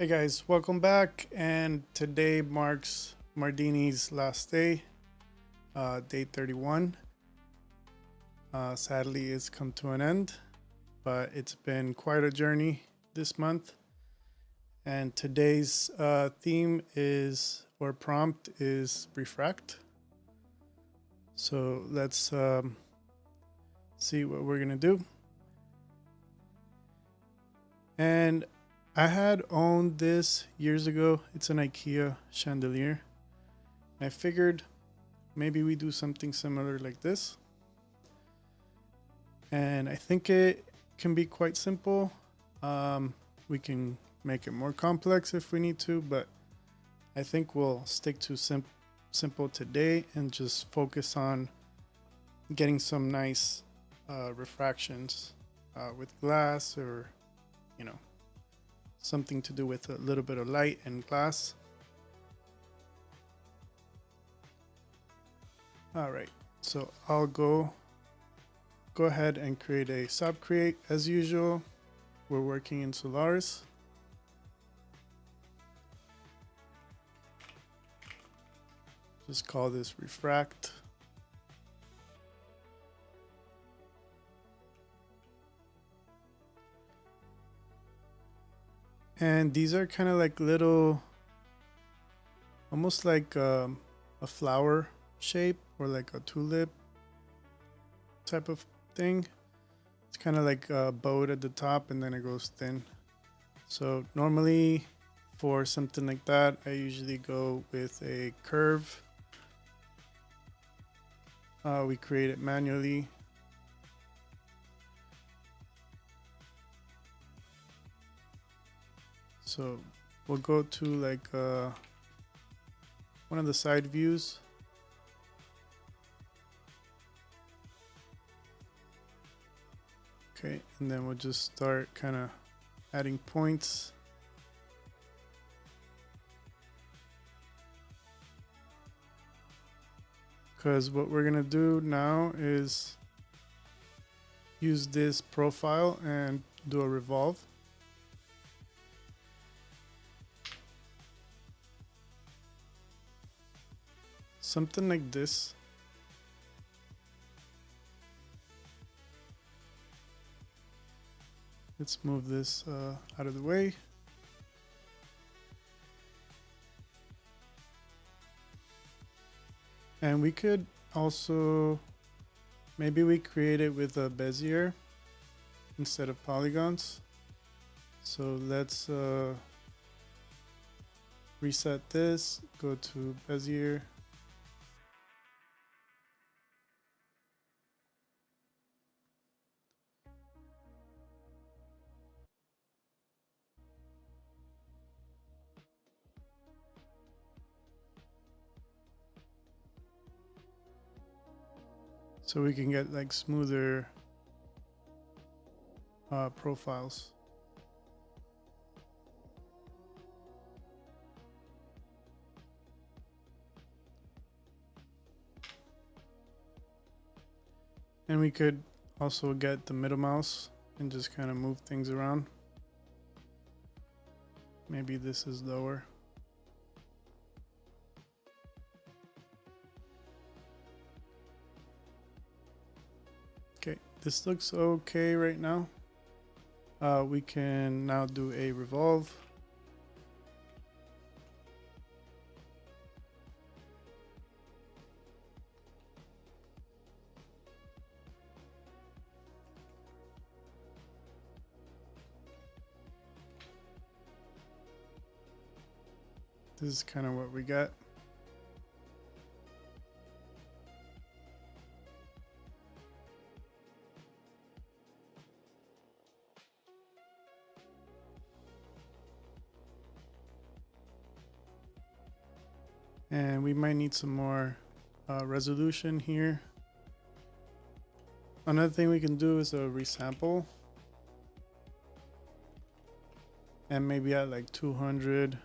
Hey guys, welcome back. And today marks Mardini's last day, day 31. Sadly, it's come to an end, but it's been quite a journey this month. And today's theme is, or prompt is refract. So let's see what we're gonna do. And I had owned this years ago. It's an IKEA chandelier. I figured maybe we do something similar like this. And I think it can be quite simple. We can make it more complex if we need to, but I think we'll stick to simple today and just focus on getting some nice refractions with glass, or something to do with a little bit of light and glass. All right, so I'll go ahead and create a sub create as usual. We're working in Solaris. Just call this refract. And these are kind of like little, almost like a flower shape or like a tulip type of thing. It's kind of like a boat at the top and then it goes thin. So normally for something like that, I usually go with a curve. We create it manually. So we'll go to like one of the side views. Okay, and then we'll just start kind of adding points. Because what we're gonna do now is use this profile and do a revolve. Something like this. Let's move this out of the way. And we could also, maybe we create it with a Bezier instead of polygons. So let's reset this, go to Bezier. So we can get like smoother profiles. And we could also get the middle mouse and just kind of move things around. Maybe this is lower. Okay, this looks okay right now. We can now do a revolve. This is kind of what we got. And we might need some more resolution here. Another thing we can do is a resample. And maybe at like 200.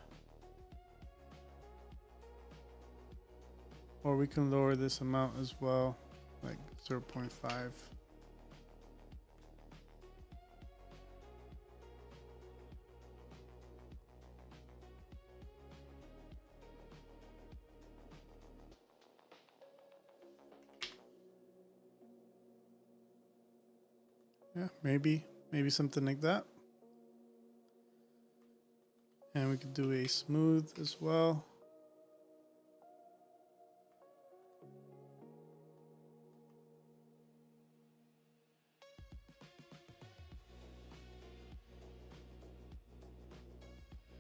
Or we can lower this amount as well, like 0.5. Yeah, maybe something like that. And we could do a smooth as well.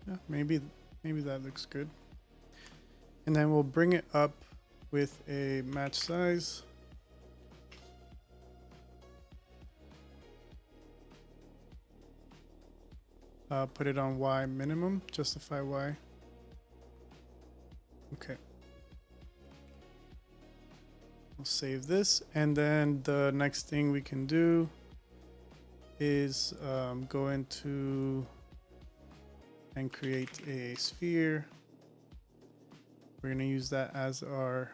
Yeah, maybe that looks good. And then we'll bring it up with a match size. Put it on Y minimum, justify Y. Okay. We'll save this. And then the next thing we can do is go into and create a sphere. We're going to use that as our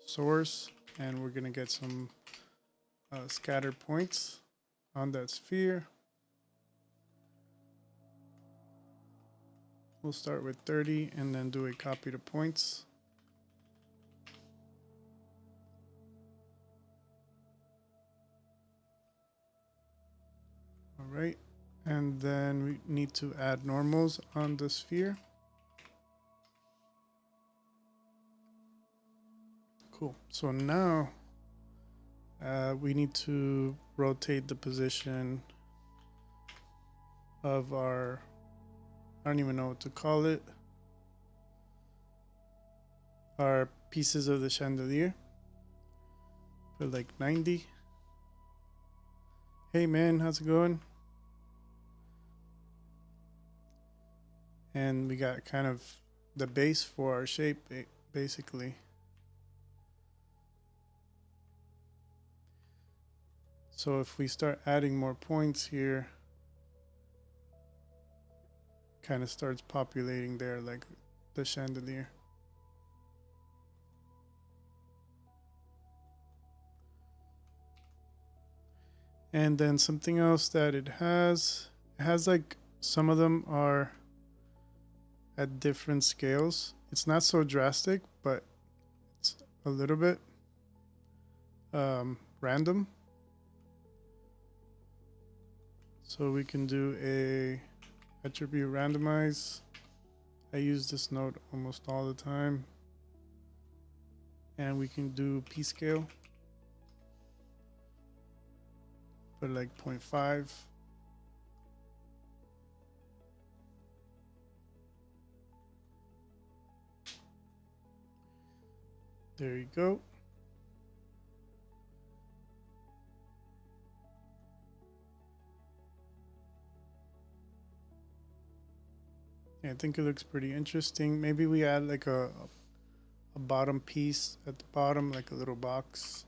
source, and we're going to get some scatter points on that sphere. We'll start with 30 and then do a copy to points. All right, and then we need to add normals on the sphere. Cool. So now we need to rotate the position of our, I don't even know what to call it, our pieces of the chandelier. Put like 90. Hey man, how's it going? And we got kind of the base for our shape, basically. So if we start adding more points here, kind of starts populating there like the chandelier. And then something else that it has like, some of them are at different scales. It's not so drastic, but it's a little bit random. So we can do a attribute randomize. I use this node almost all the time. And we can do p scale. Put like 0.5. There you go. Yeah, I think it looks pretty interesting. Maybe we add like a bottom piece at the bottom, like a little box.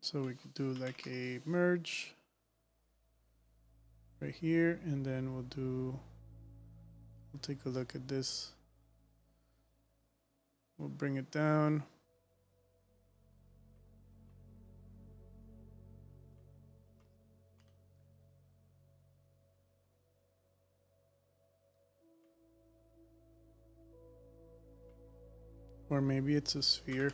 So we could do like a merge right here, and then we'll take a look at this. We'll bring it down. Or maybe it's a sphere.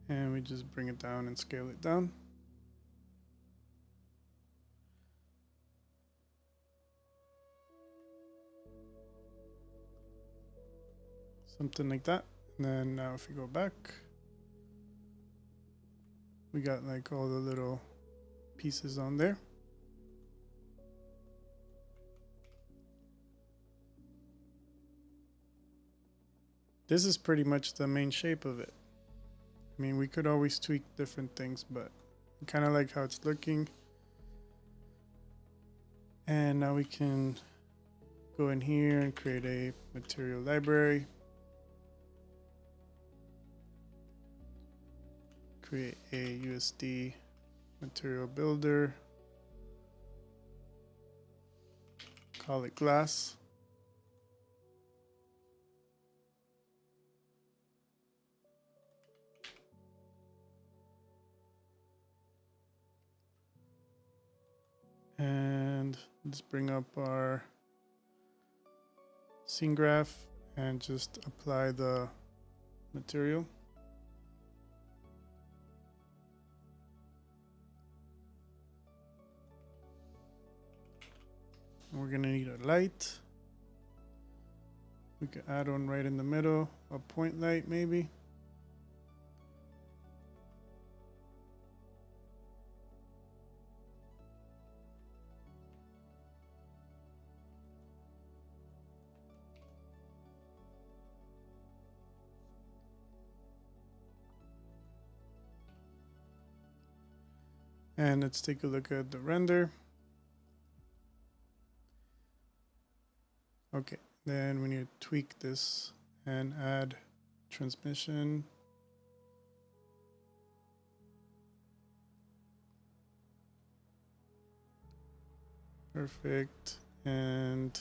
And we just bring it down and scale it down. Something like that. And then now if we go back, we got like all the little pieces on there. This is pretty much the main shape of it. I mean, we could always tweak different things, but I kind of like how it's looking. And now we can go in here and create a material library. Create a USD material builder. Call it glass. And let's bring up our scene graph and just apply the material. We're gonna need a light. We could add one right in the middle, a point light maybe. And let's take a look at the render. Okay, then we need to tweak this and add transmission. Perfect. And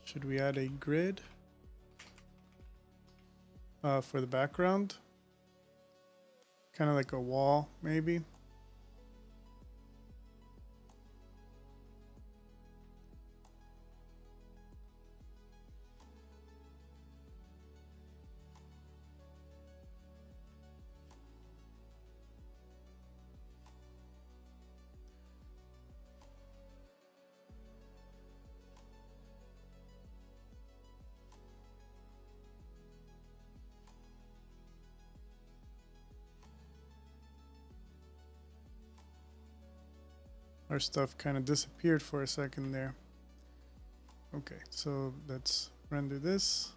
should we add a grid for the background? Kind of like a wall, maybe. Our stuff kind of disappeared for a second there. Okay, so let's render this.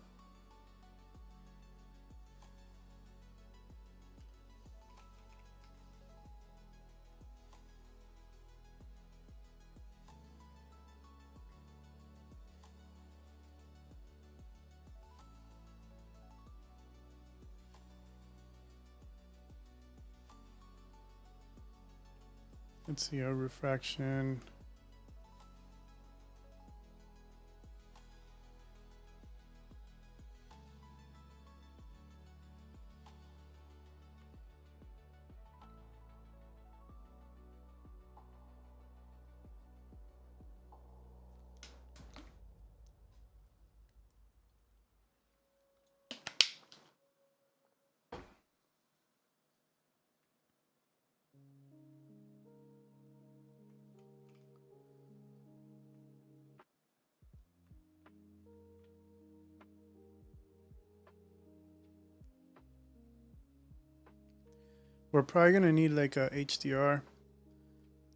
Let's see our refraction. We're probably gonna need like a HDR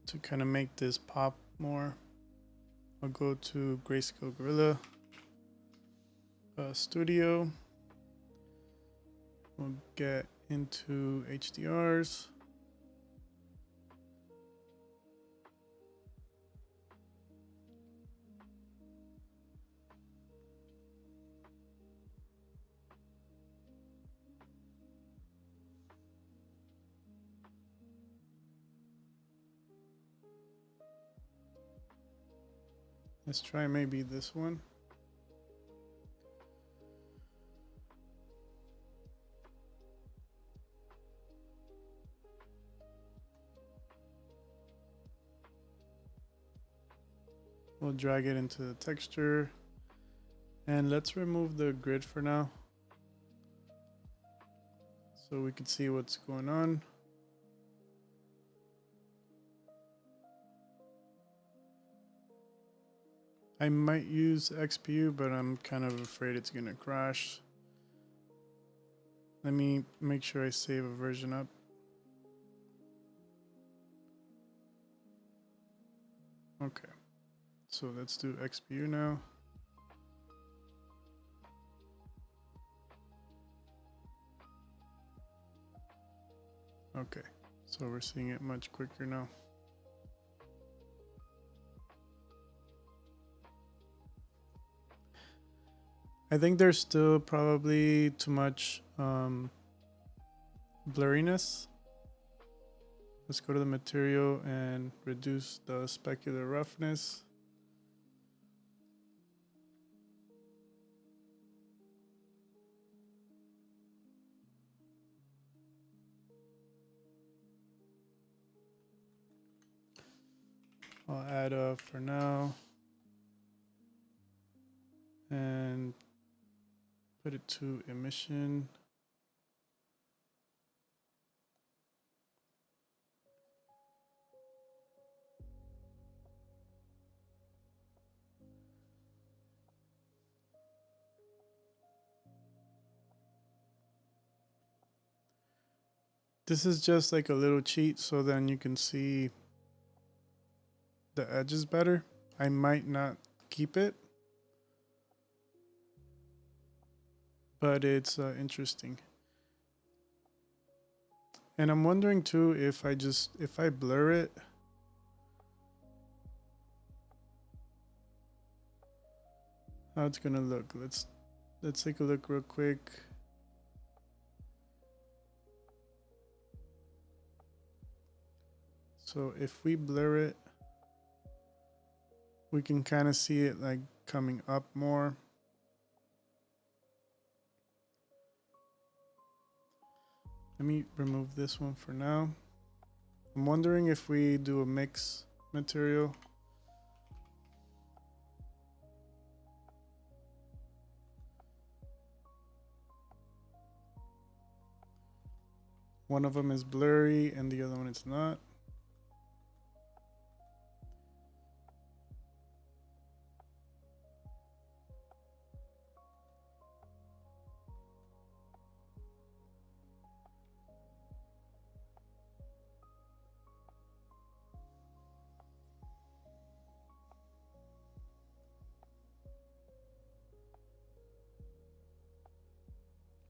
to kind of make this pop more. I'll go to Grayscale Gorilla Studio. We'll get into HDRs. Let's try maybe this one. We'll drag it into the texture. And let's remove the grid for now, so we can see what's going on. I might use XPU, but I'm kind of afraid it's gonna crash. Let me make sure I save a version up. Okay, so let's do XPU now. Okay, so we're seeing it much quicker now. I think there's still probably too much blurriness. Let's go to the material and reduce the specular roughness. I'll add a for now and put it to emission. This is just like a little cheat so then you can see the edges better. I might not keep it, but it's interesting. And I'm wondering too if I blur it, how it's gonna look. Let's take a look real quick. So if we blur it, we can kind of see it like coming up more. Let me remove this one for now. I'm wondering if we do a mix material. One of them is blurry and the other one is not.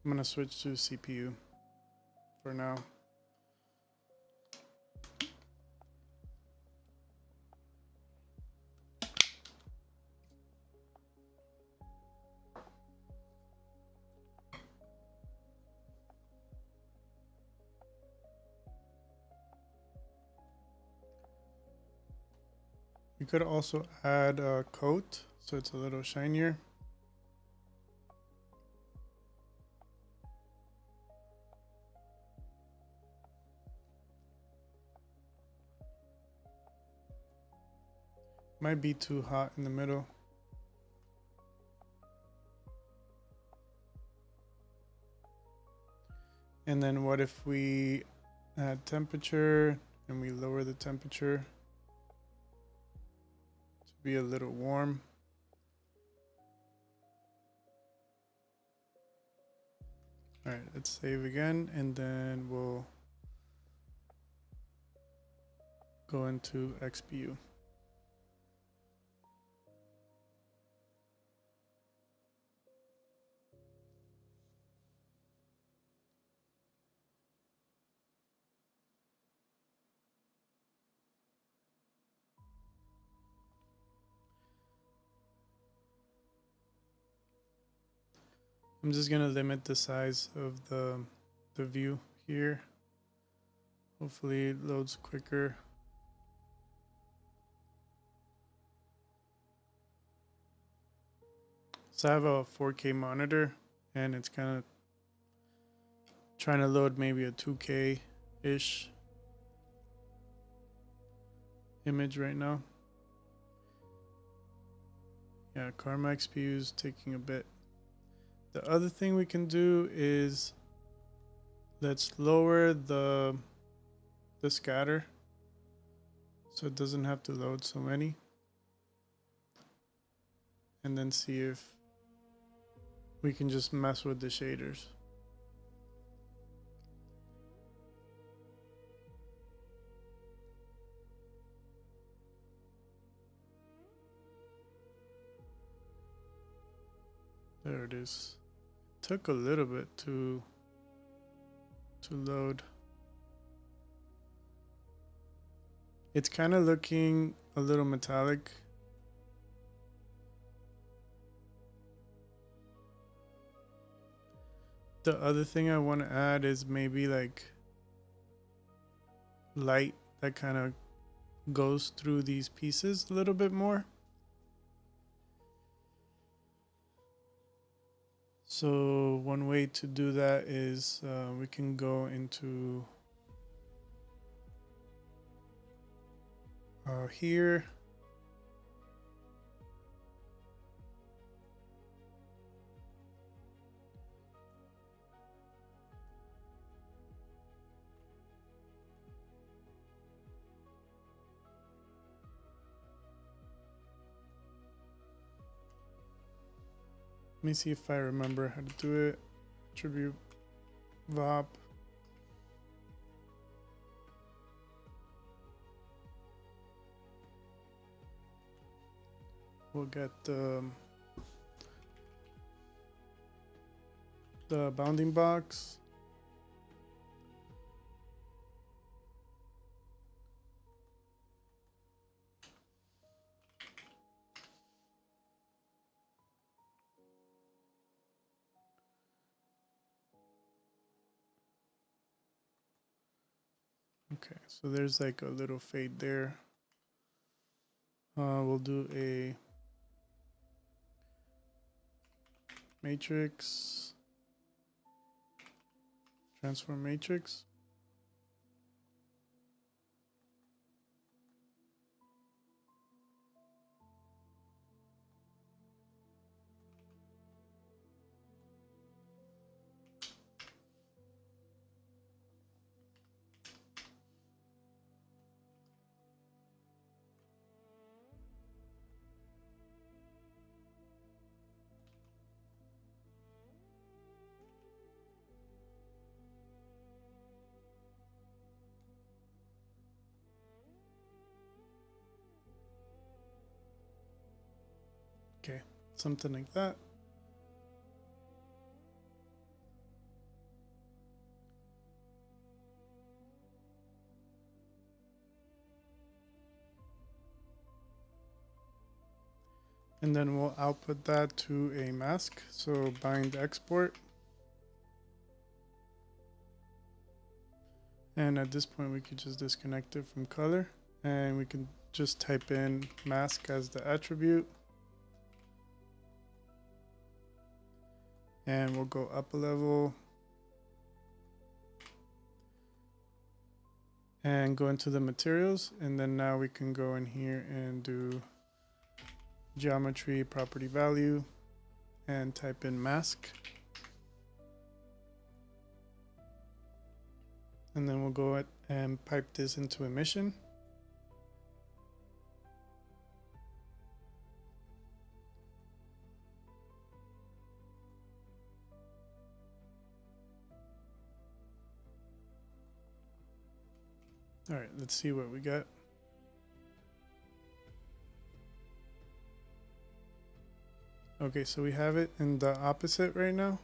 I'm gonna switch to CPU for now. You could also add a coat so it's a little shinier. Might be too hot in the middle. And then what if we add temperature and we lower the temperature to be a little warm? All right, let's save again and then we'll go into XPU. I'm just gonna limit the size of the view here. Hopefully it loads quicker. So I have a 4K monitor and it's kind of trying to load maybe a 2K-ish image right now. Yeah, Karma XPU is taking a bit. The other thing we can do is let's lower the scatter so it doesn't have to load so many. And then see if we can just mess with the shaders. There it is. It took a little bit to load. It's kind of looking a little metallic. The other thing I want to add is maybe like light that kind of goes through these pieces a little bit more. So one way to do that is we can go into here. Let me see if I remember how to do it. Attribute VOP. We'll get the bounding box. Okay, so there's like a little fade there. We'll do a matrix, transform matrix. Okay, something like that. And then we'll output that to a mask. So bind export. And at this point, we could just disconnect it from color, and we can just type in mask as the attribute. And we'll go up a level and go into the materials. And then now we can go in here and do geometry property value and type in mask. And then we'll go ahead and pipe this into emission. All right, let's see what we got. Okay, so we have it in the opposite right now.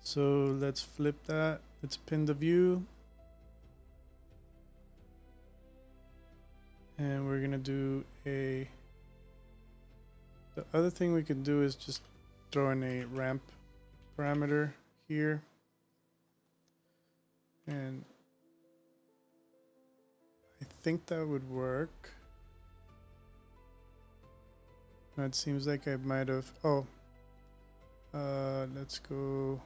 So let's flip that. Let's pin the view. And we're gonna do the other thing we can do is just throw in a ramp parameter here. And I think that would work. It seems like I might have, let's go.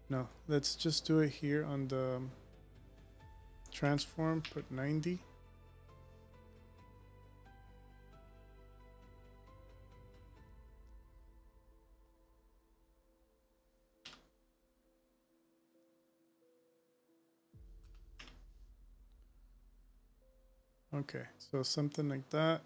No, let's just do it here on the transform, put 90. Okay, so something like that.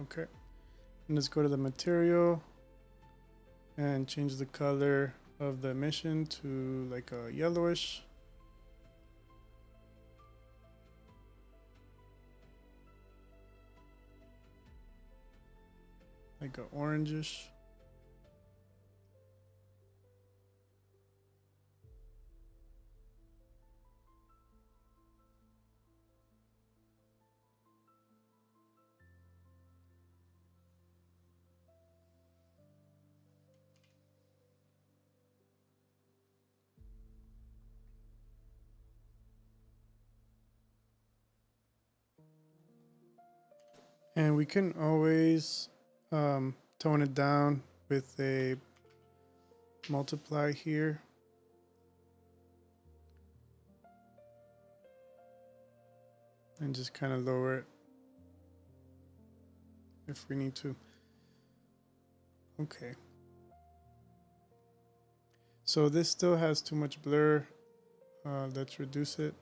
Okay, and let's go to the material and change the color of the emission to like a yellowish. Like a orangish. And we can always tone it down with a multiply here. And just kind of lower it if we need to. Okay. So this still has too much blur. Let's reduce it.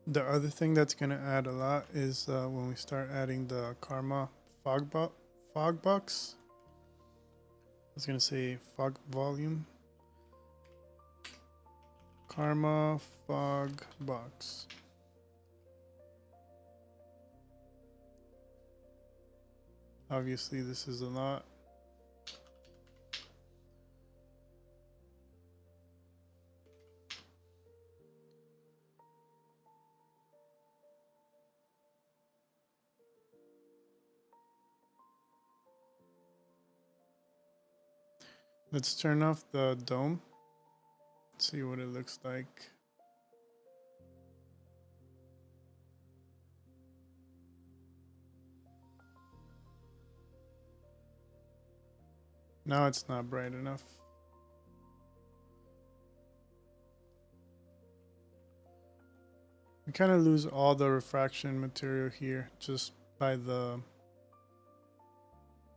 The other thing that's going to add a lot is when we start adding the Karma fog box. I was going to say fog volume. Karma fog box. Obviously, this is a lot. Let's turn off the dome. See what it looks like. Now it's not bright enough. We kind of lose all the refraction material here just by the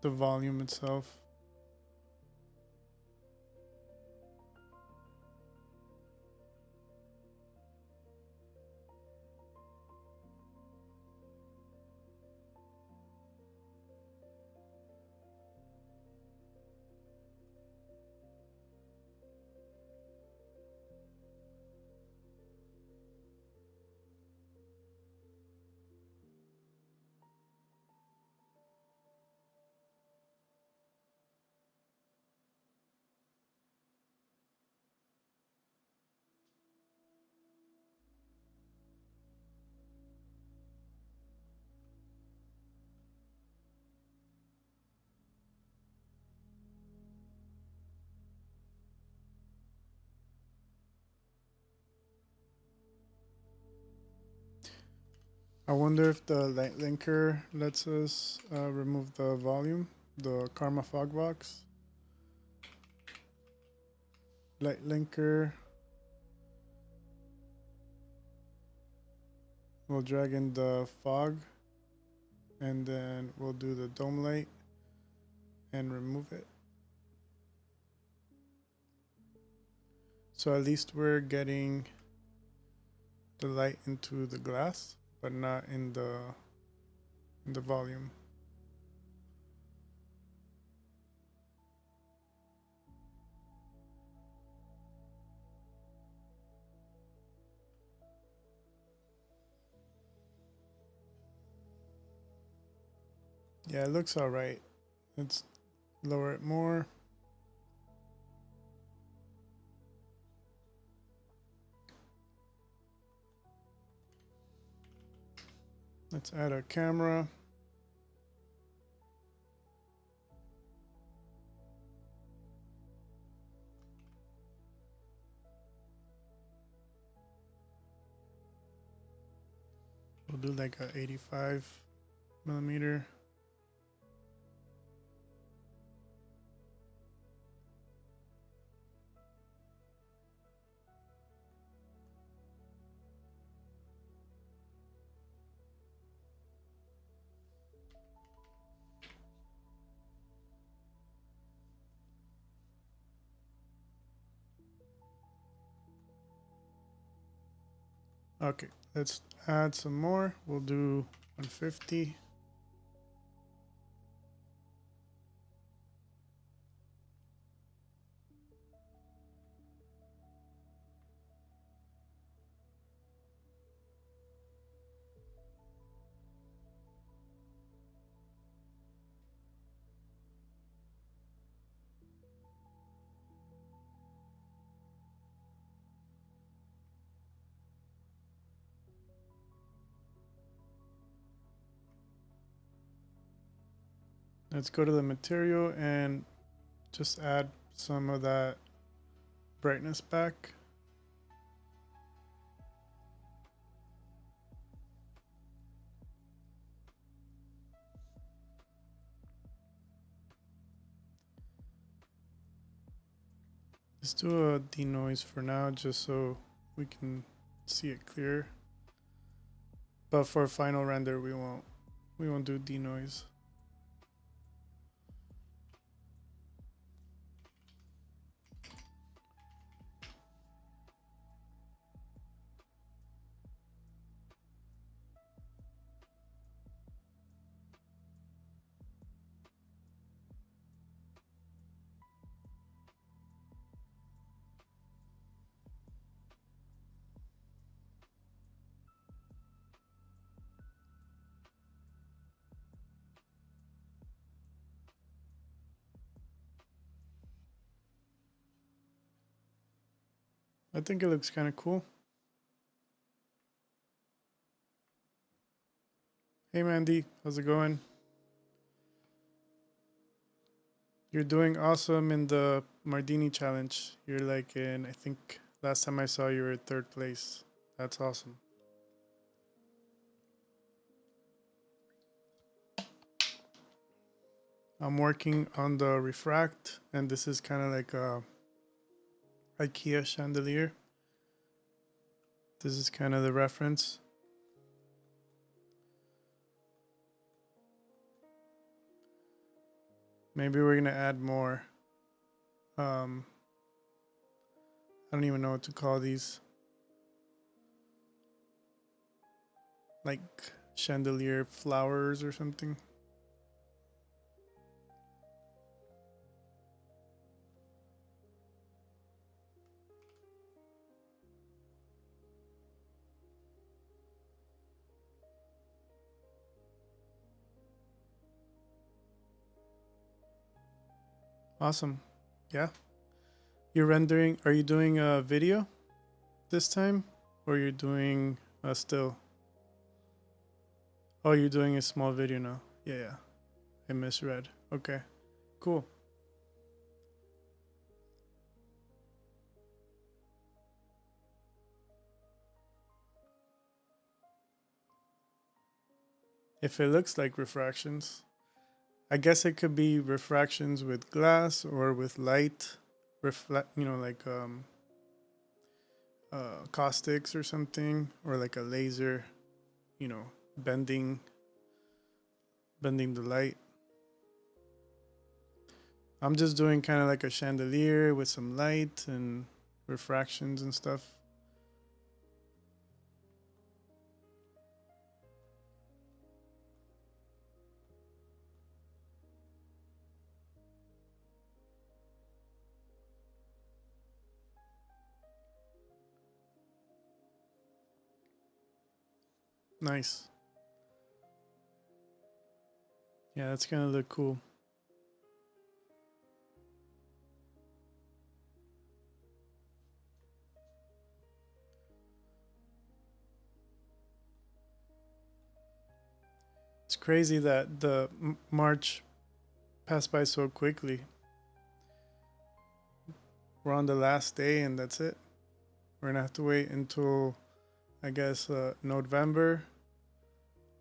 volume itself. I wonder if the light linker lets us remove the volume, the Karma fog box. Light linker. We'll drag in the fog and then we'll do the dome light and remove it. So at least we're getting the light into the glass, but not in the volume. Yeah, it looks all right. Let's lower it more. Let's add a camera. We'll do like a 85mm. Okay, let's add some more. We'll do 150. Let's go to the material and just add some of that brightness back. Let's do a denoise for now, just so we can see it clear. But for final render, we won't do denoise. I think it looks kind of cool. Hey Mandy, how's it going? You're doing awesome in the Mardini challenge. You're like in, I think last time I saw you were in 3rd place. That's awesome. I'm working on the refract, and this is kind of like a IKEA chandelier. This is kind of the reference. Maybe we're gonna add more. I don't even know what to call these. Like chandelier flowers or something. Awesome. Yeah. You're rendering. Are you doing a video this time? Or you're doing a still? Oh, you're doing a small video now. Yeah. I misread. Okay. Cool. If it looks like refractions, I guess it could be refractions with glass or with light. Reflect, like caustics or something, or like a laser, you know, bending the light. I'm just doing kind of like a chandelier with some light and refractions and stuff. Nice. Yeah, that's gonna look cool. It's crazy that the March passed by so quickly. We're on the last day and that's it. We're gonna have to wait until, I guess, November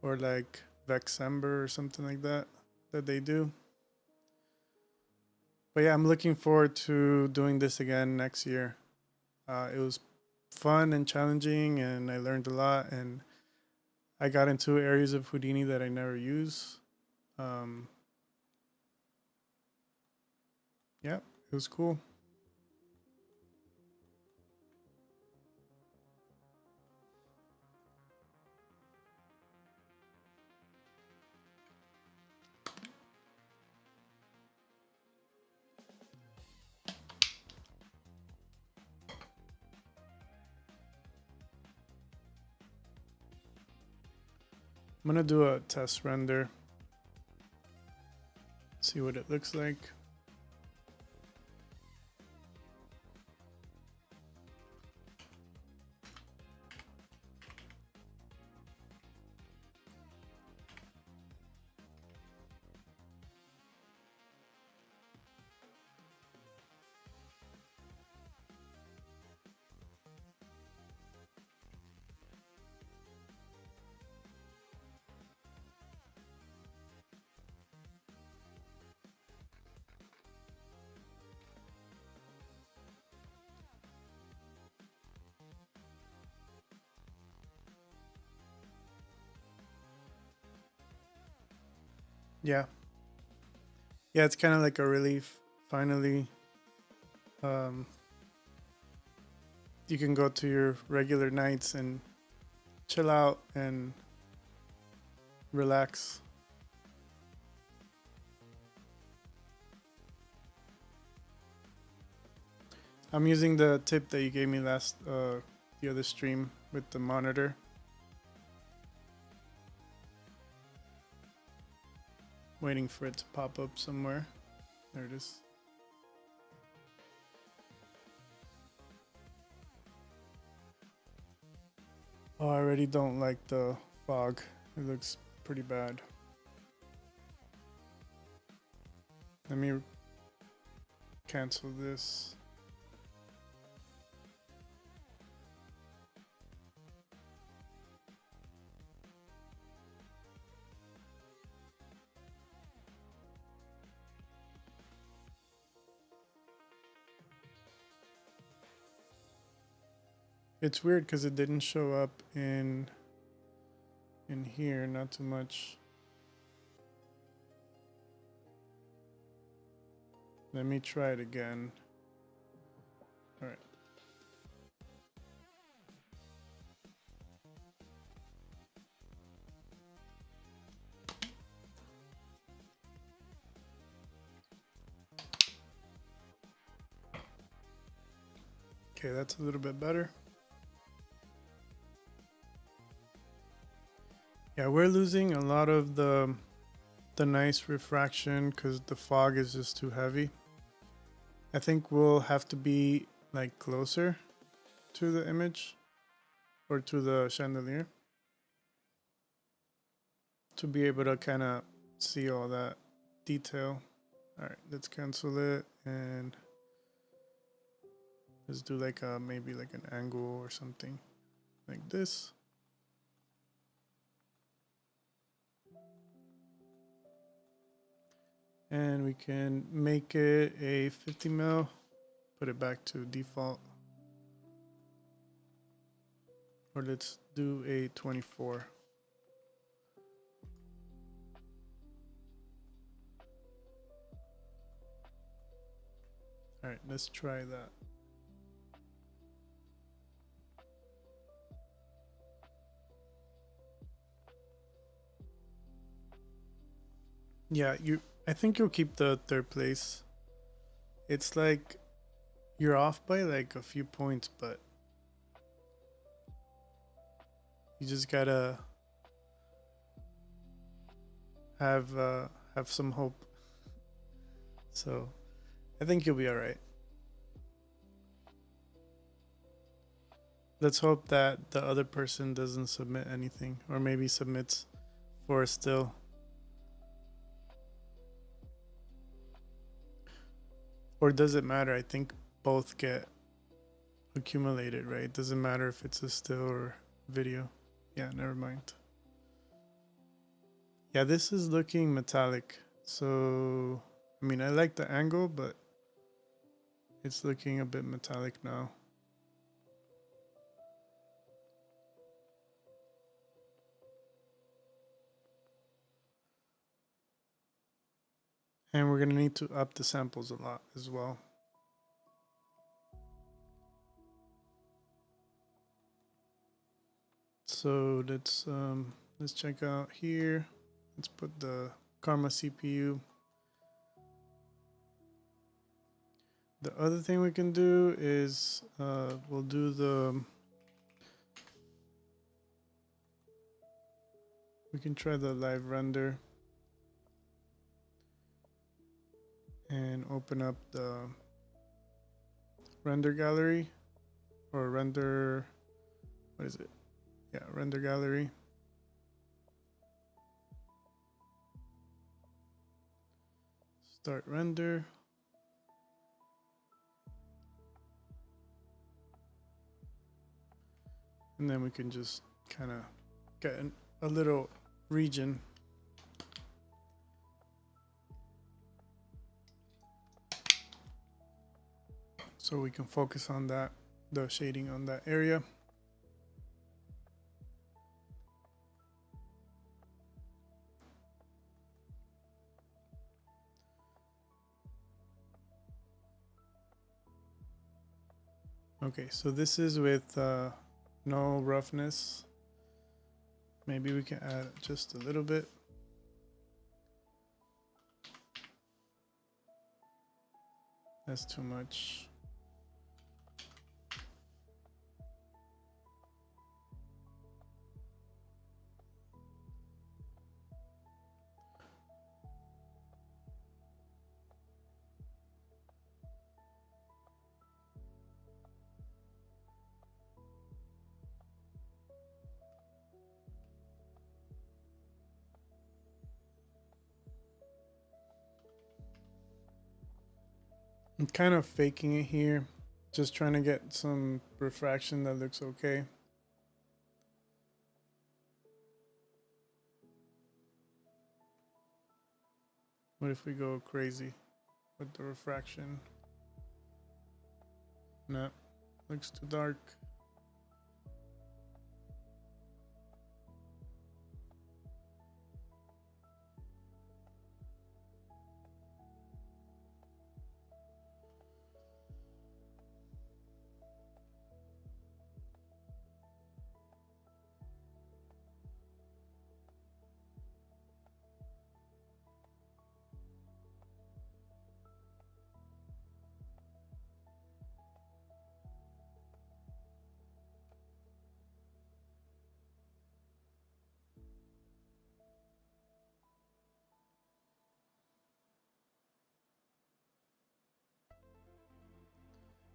or like Vexember or something like that they do. But yeah, I'm looking forward to doing this again next year. It was fun and challenging, and I learned a lot, and I got into areas of Houdini that I never use. Um, yeah, it was cool. I'm gonna do a test render, see what it looks like. Yeah. Yeah, it's kind of like a relief. Finally, um, you can go to your regular nights and chill out and relax. I'm using the tip that you gave me last, the other stream with the monitor. Waiting for it to pop up somewhere. There it is. Oh, I already don't like the fog. It looks pretty bad. Let me cancel this. It's weird because it didn't show up in here, not too much. Let me try it again. All right. Okay, that's a little bit better. Yeah, we're losing a lot of the nice refraction because the fog is just too heavy. I think we'll have to be like closer to the image or to the chandelier to be able to kind of see all that detail. All right, let's cancel it and let's do like a maybe like an angle or something like this. And we can make it a 50 mil, put it back to default. Or let's do a 24. All right, let's try that. Yeah, I think you'll keep the third place. It's like you're off by like a few points, but you just gotta have some hope. So I think you'll be all right. Let's hope that the other person doesn't submit anything, or maybe submits for a still. Or does it matter? I think both get accumulated, right? It doesn't matter if it's a still or video. Yeah, never mind. Yeah, this is looking metallic. So, I mean, I like the angle, but it's looking a bit metallic now. And we're going to need to up the samples a lot as well. So let's check out here. Let's put the Karma CPU. The other thing we can do is we'll do We can try the live render and open up the render gallery or render, what is it? Yeah, render gallery. Start render. And then we can just kind of get a little region. So we can focus on that, the shading on that area. Okay, so this is with no roughness. Maybe we can add just a little bit. That's too much. I'm kind of faking it here, just trying to get some refraction that looks okay. What if we go crazy with the refraction? No, looks too dark.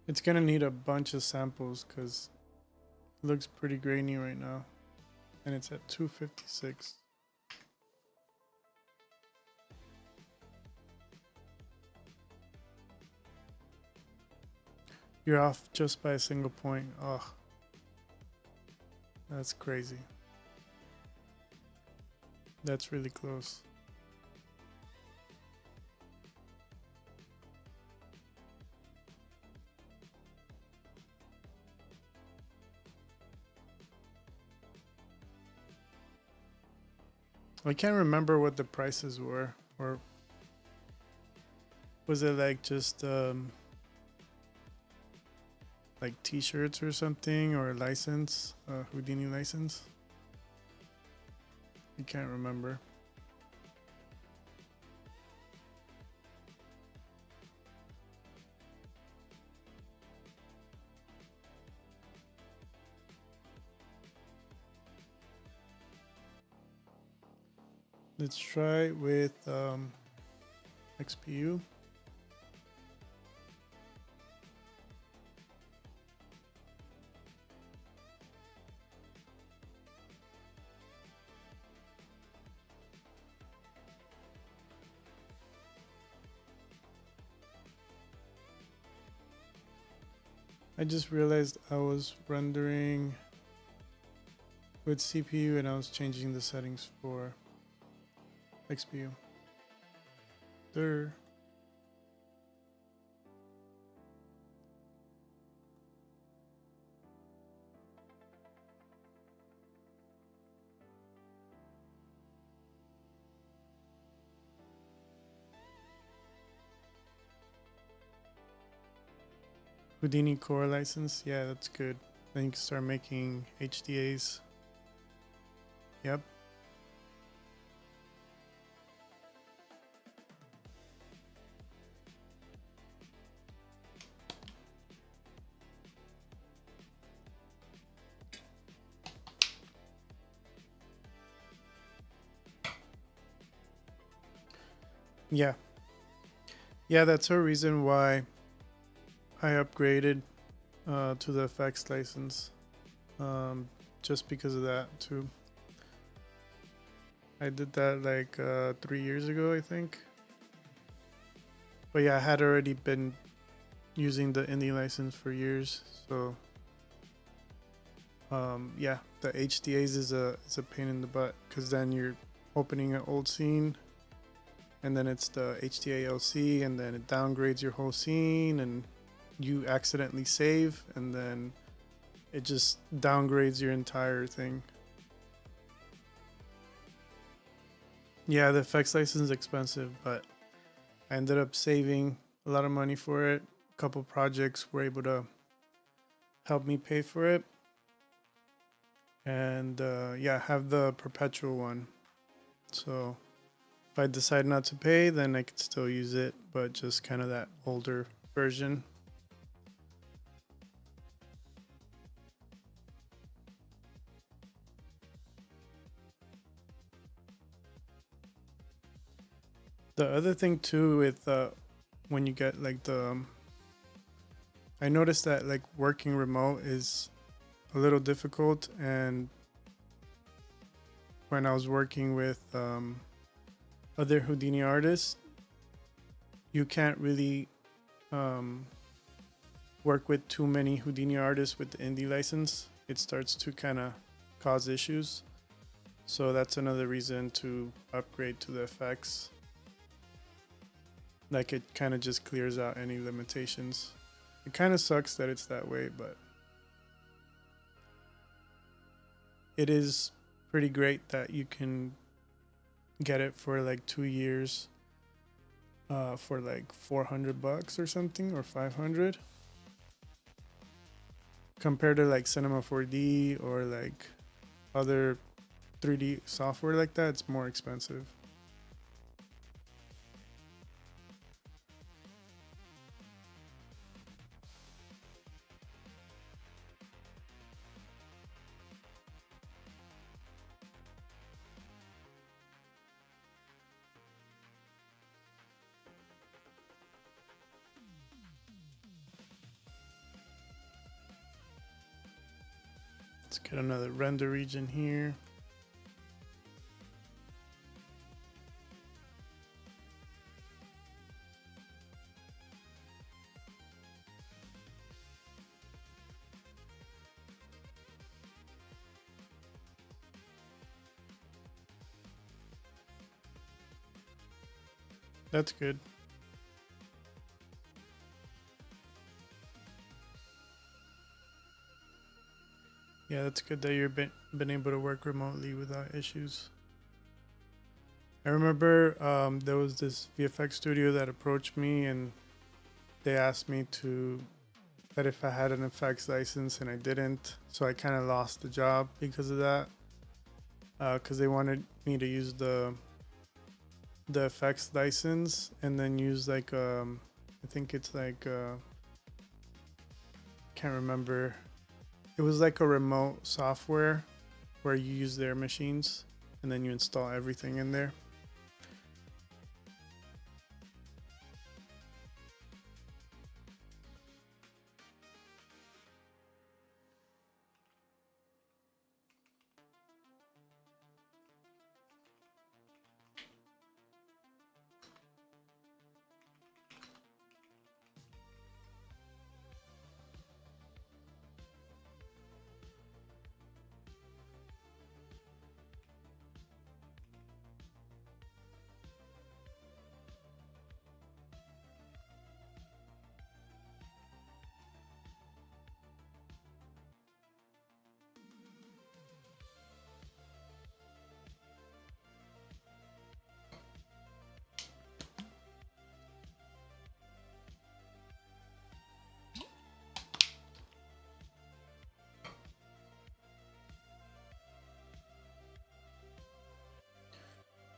It's gonna need a bunch of samples because it looks pretty grainy right now, and it's at 256. You're off just by a single point. Oh, that's crazy. That's really close. I can't remember what the prices were, or was it like just like t-shirts or something, or a license, Houdini license? I can't remember. Let's try with XPU. I just realized I was rendering with CPU and I was changing the settings for XPU. There. Houdini core license, yeah, that's good. Then you can start making HDAs. Yep. Yeah. Yeah, that's a reason why I upgraded to the effects license. Um, just because of that too. I did that like 3 years ago, I think. But yeah, I had already been using the indie license for years, so yeah, the HDAs is a pain in the butt because then you're opening an old scene, and then it's the HDALC, and then it downgrades your whole scene, and you accidentally save, and then it just downgrades your entire thing. Yeah, the effects license is expensive, but I ended up saving a lot of money for it. A couple projects were able to help me pay for it, and yeah, have the perpetual one. So if I decide not to pay, then I could still use it, but just kind of that older version. The other thing too with when you get like I noticed that like working remote is a little difficult, and when I was working with other Houdini artists, you can't really um, work with too many Houdini artists with the indie license. It starts to kind of cause issues. So that's another reason to upgrade to the effects. Like it kind of just clears out any limitations. It kind of sucks that it's that way, but it is pretty great that you can get it for like 2 years for like $400 or something, or 500, compared to like Cinema 4D or like other 3D software like that. It's more expensive. Let's get another render region here. That's good. Yeah, that's good that you've been able to work remotely without issues. I remember there was this VFX studio that approached me, and they asked me to that if I had an effects license, and I didn't, so I kind of lost the job because of that. Because they wanted me to use the effects license and then use like I think it's like can't remember. It was like a remote software where you use their machines and then you install everything in there.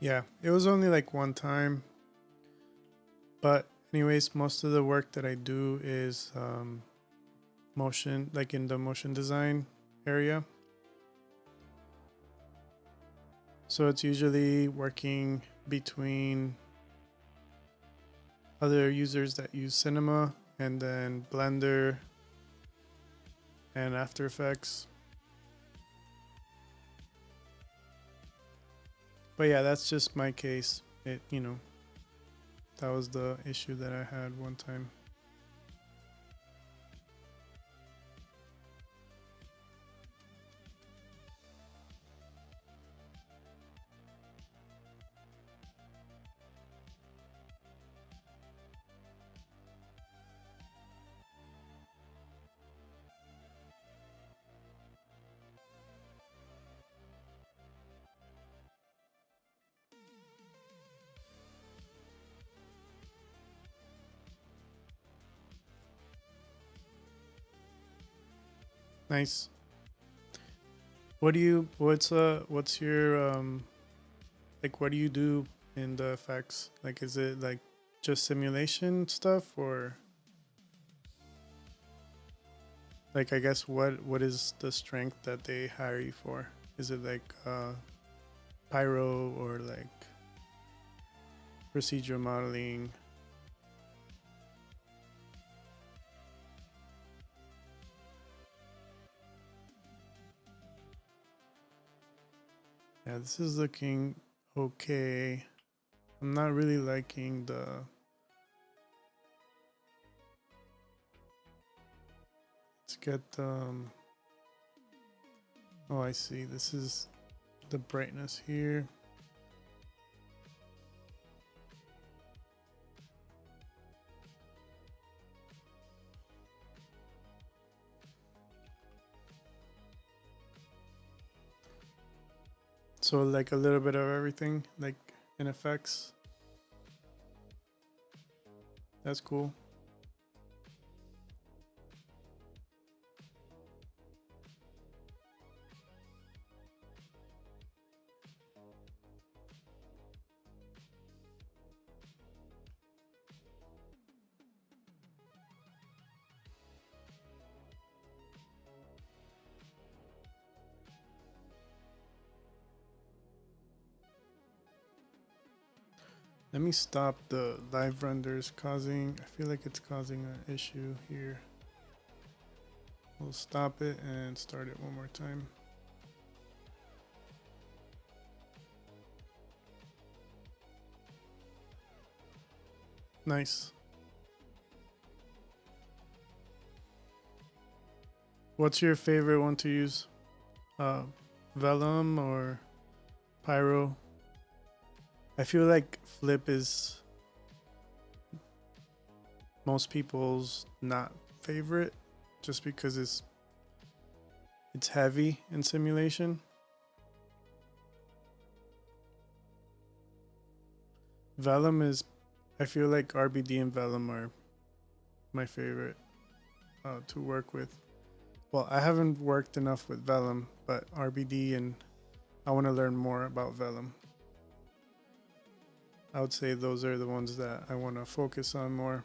Yeah, it was only like one time, but anyways, most of the work that I do is motion, like in the motion design area. So it's usually working between other users that use Cinema and then Blender and After Effects. But yeah, that's just my case. It, you know, that was the issue that I had one time. Nice. What's your like what do you do in the effects? Like is it like just simulation stuff, or like I guess what is the strength that they hire you for? Is it like pyro or like procedural modeling? Yeah, this is looking okay. I'm not really liking the... Let's get oh, I see. This is the brightness here. So like a little bit of everything, like in effects. That's cool. Let me stop the live renders causing, I feel like it's causing an issue here. We'll stop it and start it one more time. Nice. What's your favorite one to use? Vellum or Pyro? I feel like Flip is most people's not favorite just because it's heavy in simulation. Vellum is, I feel like RBD and Vellum are my favorite to work with. Well, I haven't worked enough with Vellum, but RBD, and I want to learn more about Vellum. I would say those are the ones that I want to focus on more.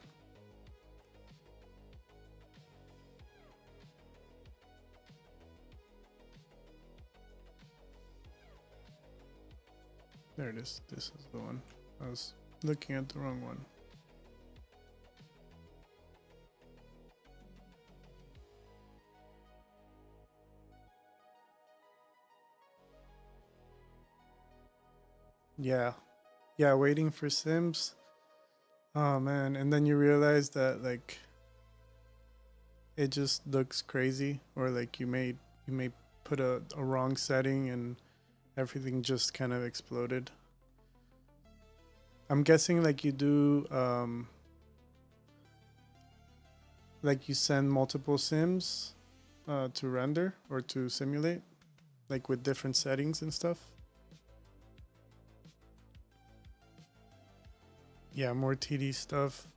There it is. This is the one. I was looking at the wrong one. Yeah. Yeah, waiting for Sims. Oh man, and then you realize that like it just looks crazy, or like you may put a wrong setting and everything just kind of exploded. I'm guessing like you do like you send multiple sims to render or to simulate, like with different settings and stuff. Yeah, more TD stuff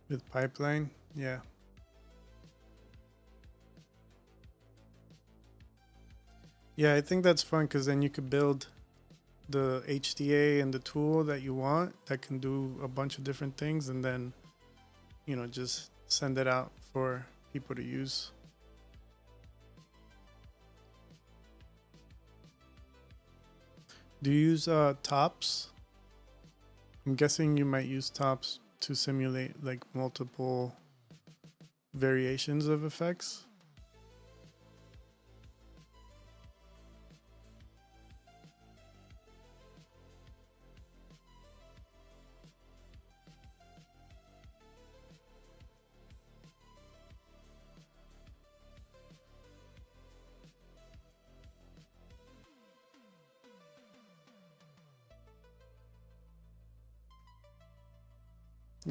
with pipeline. Yeah. Yeah, I think that's fun because then you could build the HDA and the tool that you want that can do a bunch of different things, and then, you know, just send it out for people to use. Do you use tops? I'm guessing you might use tops to simulate like multiple variations of effects.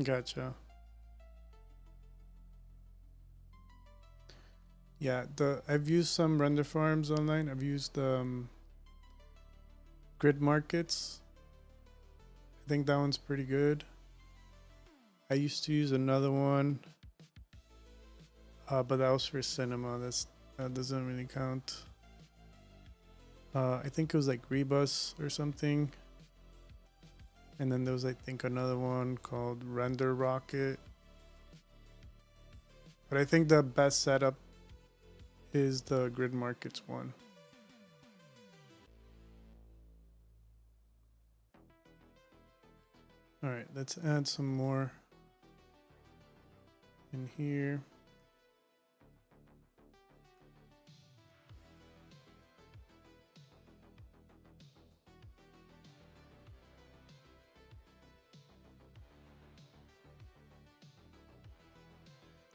Gotcha. Yeah, I've used some render farms online. I've used grid markets. I think that one's pretty good. I used to use another one, but that was for cinema. That doesn't really count. I think it was like Rebus or something. And then there was, I think, another one called Render Rocket. But I think the best setup is the grid markets one. All right, let's add some more in here.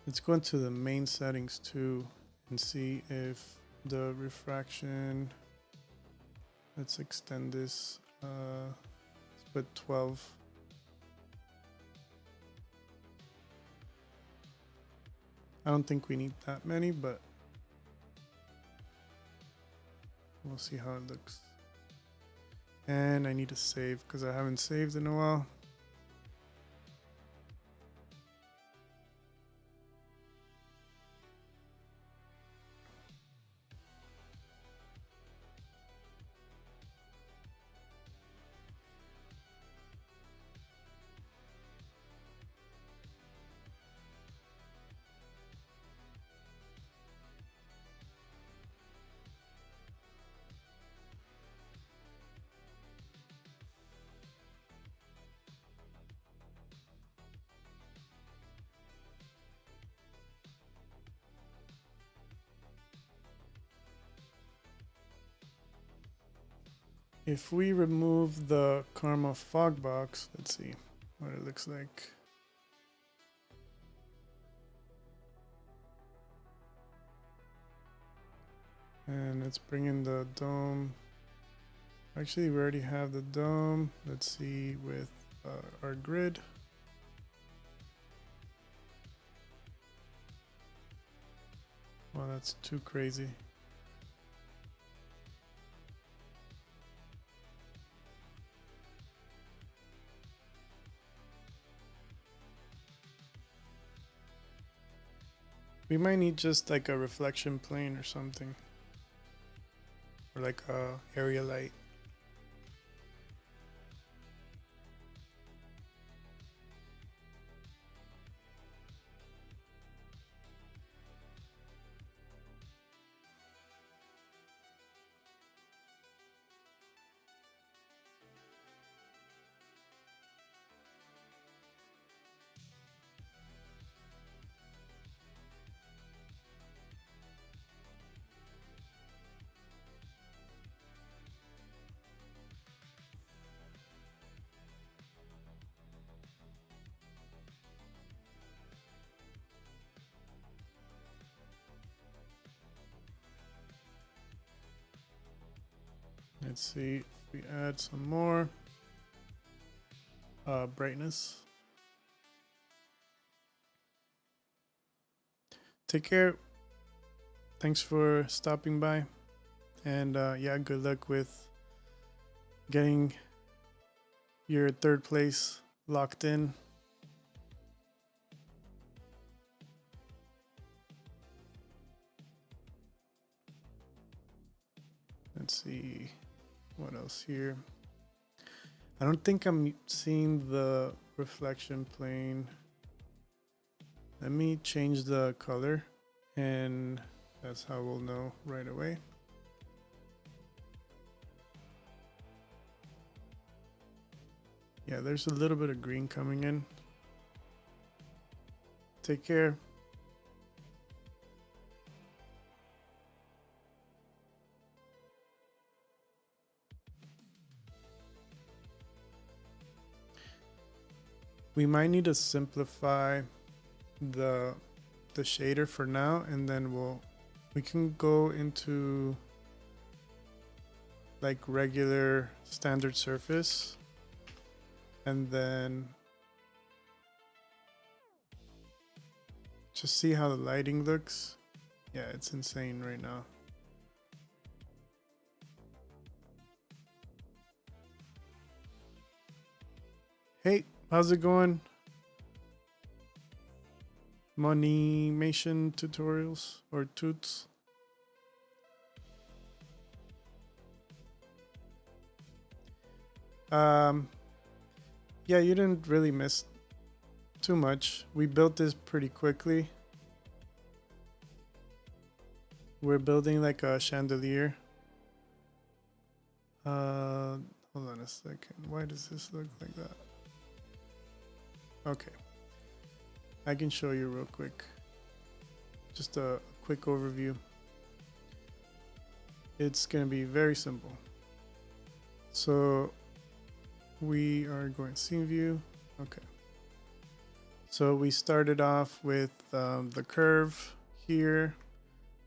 Let's go into the main settings too and see if the refraction, let's extend this, let's put 12. I don't think we need that many, but we'll see how it looks. And I need to save because I haven't saved in a while. If we remove the Karma fog box, let's see what it looks like. And let's bring in the dome. Actually, we already have the dome. Let's see with our grid. Well, that's too crazy. We might need just like a reflection plane or something. Or like a area light. Let's see if we add some more brightness. Take care. Thanks for stopping by. And yeah, good luck with getting your third place locked in. Let's see what else here. I don't think I'm seeing the reflection plane. Let me change the color and that's how we'll know right away. Yeah, there's a little bit of green coming in. Take care. We might need to simplify the shader for now, and then we can go into like regular standard surface, and then just see how the lighting looks. Yeah, it's insane right now. Hey, how's it going? Monimation tutorials or toots? Yeah, you didn't really miss too much. We built this pretty quickly. We're building like a chandelier. Hold on a second. Why does this look like that? Okay. I can show you real quick. Just a quick overview. It's going to be very simple. So we are going scene view. Okay. So we started off with the curve here.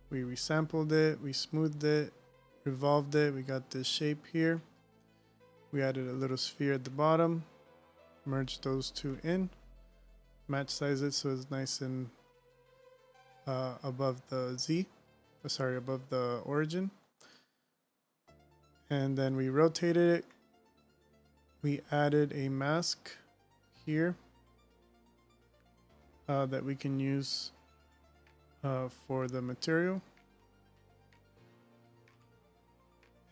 We resampled it, we smoothed it, revolved it. We got this shape here. We added a little sphere at the bottom, merged those two in, match size it so it's nice and above the Z, above the origin. And then we rotated it. We added a mask here that we can use for the material.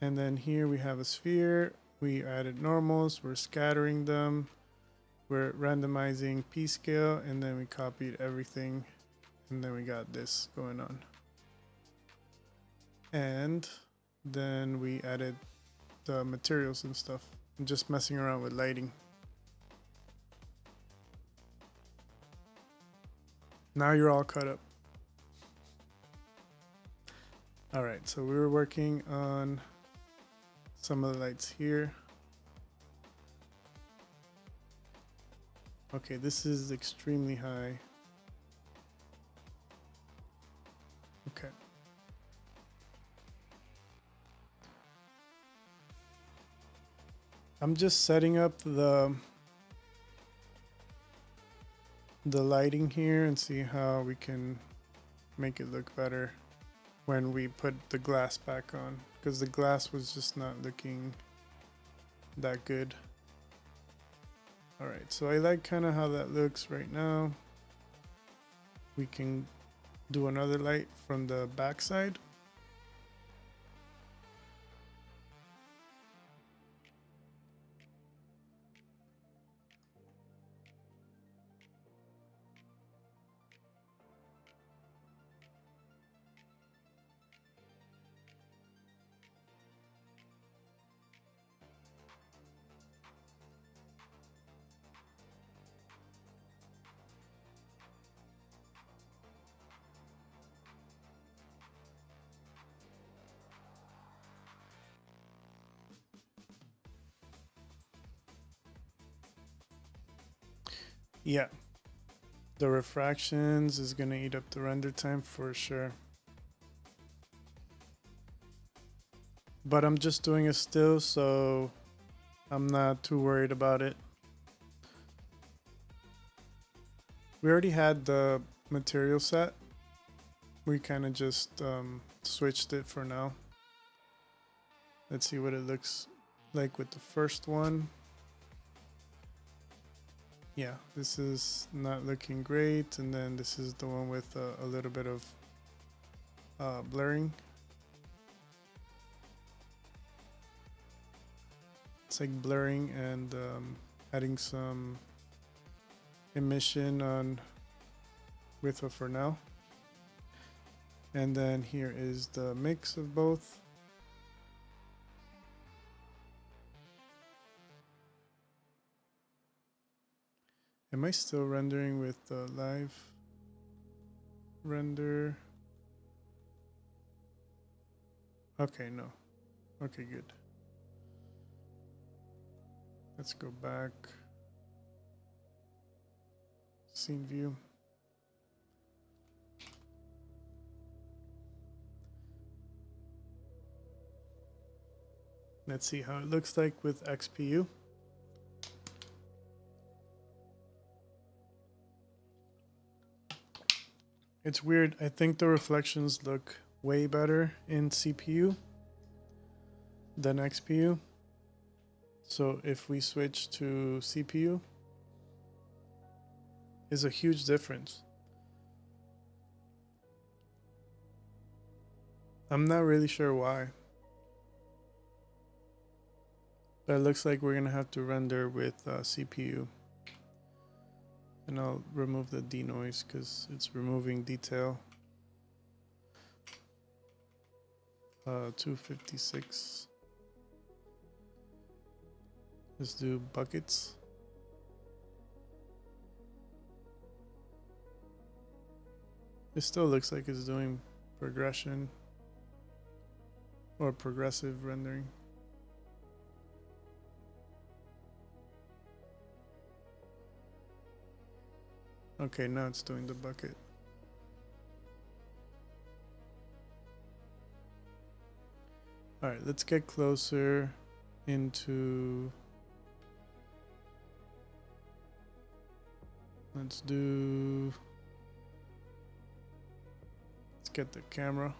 And then here we have a sphere. We added normals. We're scattering them. We're randomizing p-scale, and then we copied everything, and then we got this going on. And then we added the materials and stuff, and just messing around with lighting. Now you're all caught up. All right, so we were working on some of the lights here. Okay, this is extremely high. Okay. I'm just setting up the lighting here and see how we can make it look better when we put the glass back on, because the glass was just not looking that good. All right, so I like kind of how that looks right now. We can do another light from the back side. Yeah, the refractions is gonna eat up the render time for sure. But I'm just doing it still, so I'm not too worried about it. We already had the material set. We kind of just switched it for now. Let's see what it looks like with the first one. Yeah, this is not looking great, and then this is the one with a little bit of blurring. It's like blurring and adding some emission on with for now. And then here is the mix of both. Am I still rendering with live render? Okay, no. Okay, good. Let's go back. Scene view. Let's see how it looks like with XPU. It's weird. I think the reflections look way better in CPU than XPU. So if we switch to CPU, is a huge difference. I'm not really sure why. But it looks like we're gonna have to render with CPU. And I'll remove the denoise because it's removing detail. 256. Let's do buckets. It still looks like it's doing progression or progressive rendering. Okay, now it's doing the bucket. All right, let's get closer into. Let's get the camera.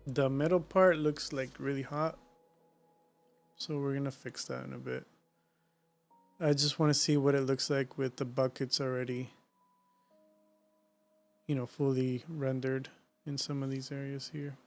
The middle part looks like really hot, so we're gonna fix that in a bit. I just want to see what it looks like with the buckets already, fully rendered in some of these areas here.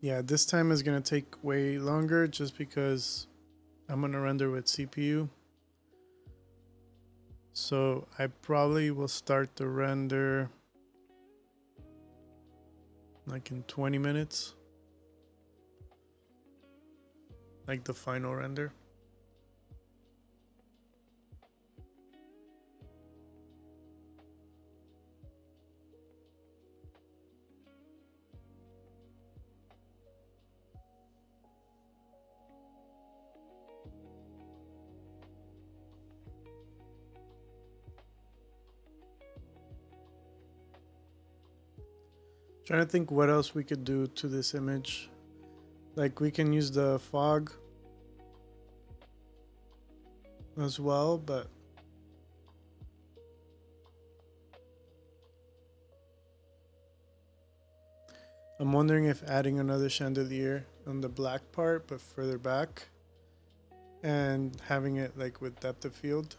Yeah, this time is going to take way longer just because I'm going to render with CPU. So I probably will start the render like in 20 minutes. Like the final render. Trying to think what else we could do to this image. Like we can use the fog as well, but I'm wondering if adding another chandelier on the black part but further back and having it like with depth of field.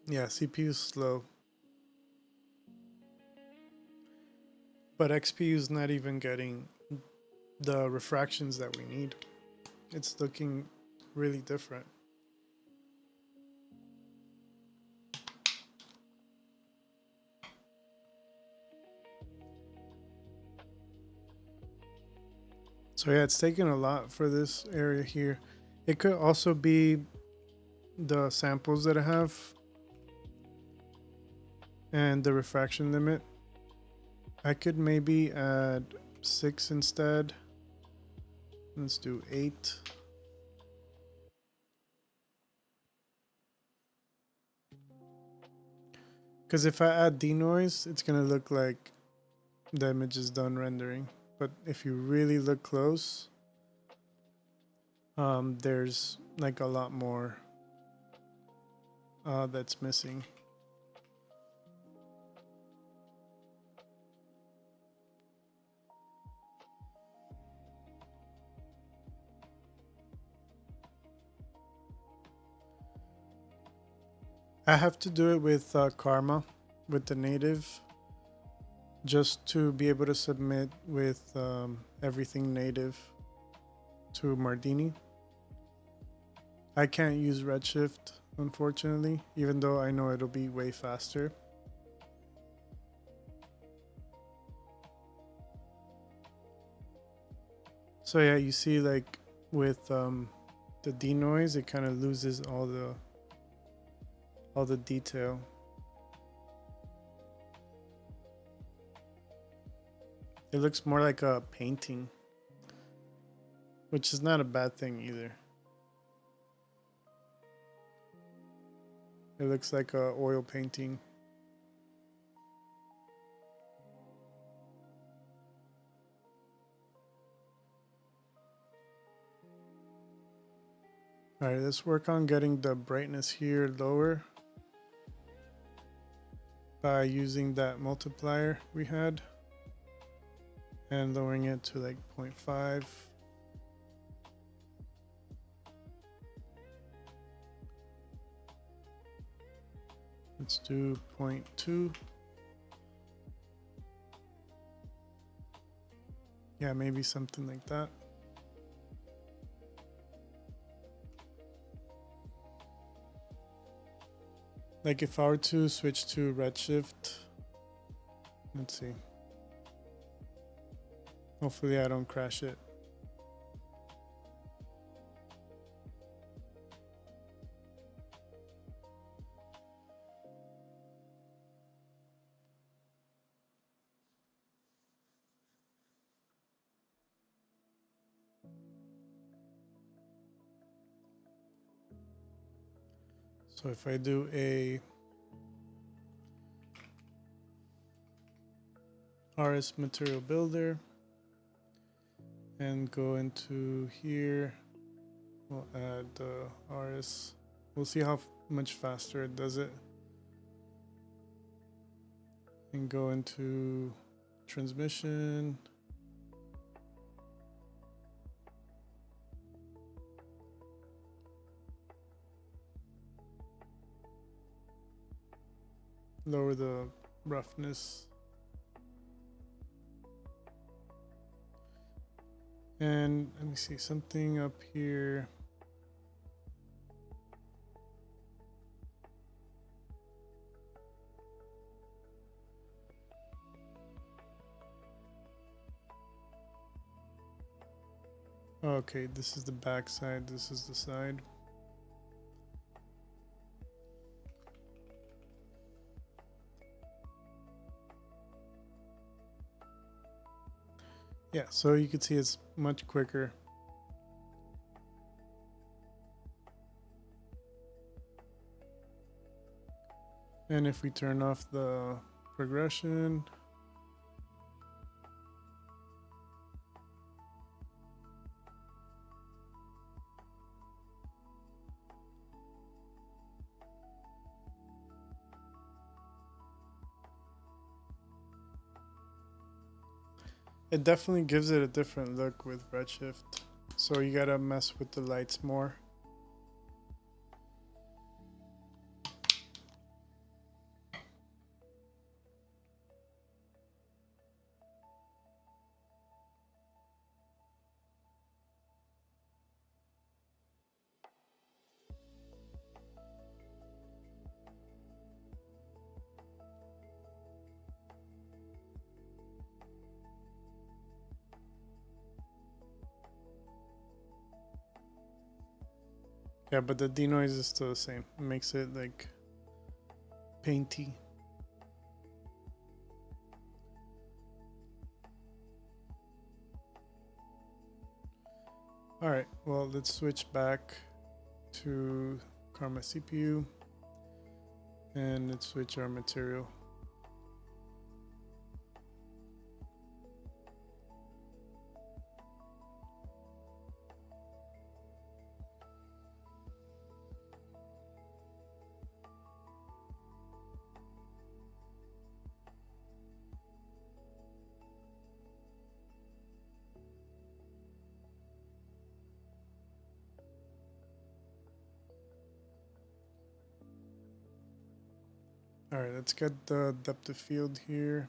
Yeah, CPU is slow. But XPU is not even getting the refractions that we need. It's looking really different. So yeah, it's taking a lot for this area here. It could also be the samples that I have and the refraction limit. I could maybe add 6 instead. Let's do 8. Because if I add denoise, it's going to look like the image is done rendering. But if you really look close, there's like a lot more that's missing. I have to do it with Karma, with the native, just to be able to submit with everything native to Mardini. I can't use Redshift, unfortunately, even though I know it'll be way faster. So yeah, you see like with the denoise, it kind of loses all the detail. It looks more like a painting, which is not a bad thing either. It looks like a oil painting. All right, let's work on getting the brightness here lower by using that multiplier we had and lowering it to like 0.5. Let's do 0.2. Yeah, maybe something like that. Like if I were to switch to Redshift, let's see. Hopefully I don't crash it. So if I do a RS material builder and go into here, we'll add the RS. We'll see how much faster it does it. And go into transmission. Lower the roughness. And let me see something up here. Okay, this is the back side, this is the side. Yeah, so you can see it's much quicker. And if we turn off the progression, it definitely gives it a different look with Redshift. So you gotta mess with the lights more. Yeah, but the denoise is still the same. It makes it like painty. All right, well, let's switch back to Karma CPU and let's switch our material. All right, let's get the depth of field here.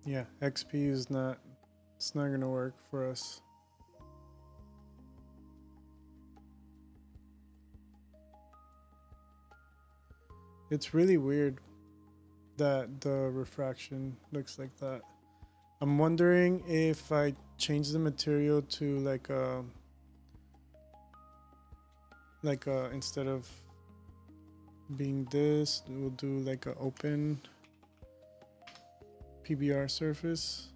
Yeah, XP is not, it's not gonna work for us. It's really weird that the refraction looks like that. I'm wondering if I change the material to like a instead of being this, we'll do like an open PBR surface.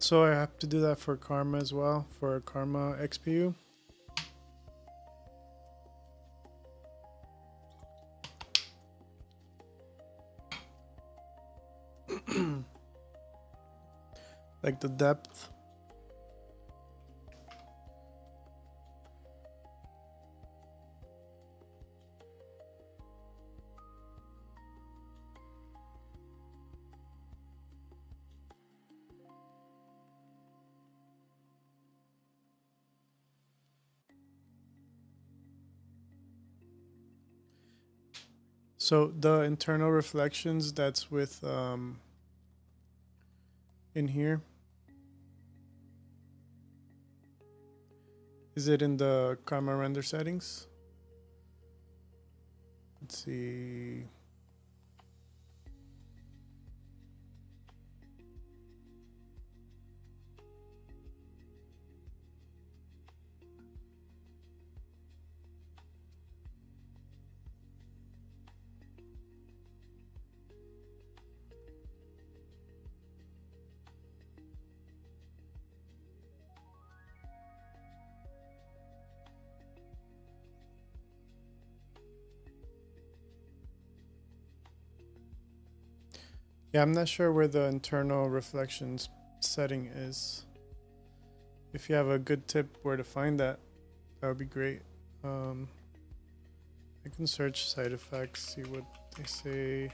So I have to do that for Karma as well, for Karma XPU. Like the depth. So the internal reflections that's with in here. Is it in the Karma render settings? Let's see. Yeah, I'm not sure where the internal reflections setting is. If you have a good tip where to find that, that would be great. I can search side effects, see what they say.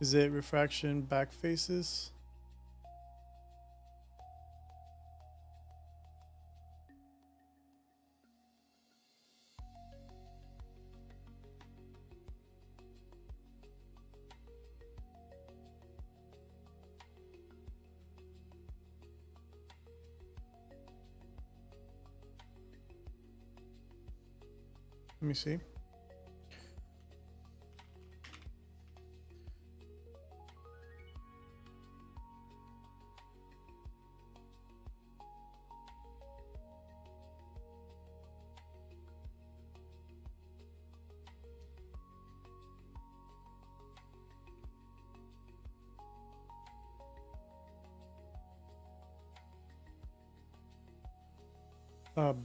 Is it refraction back faces? Let me see.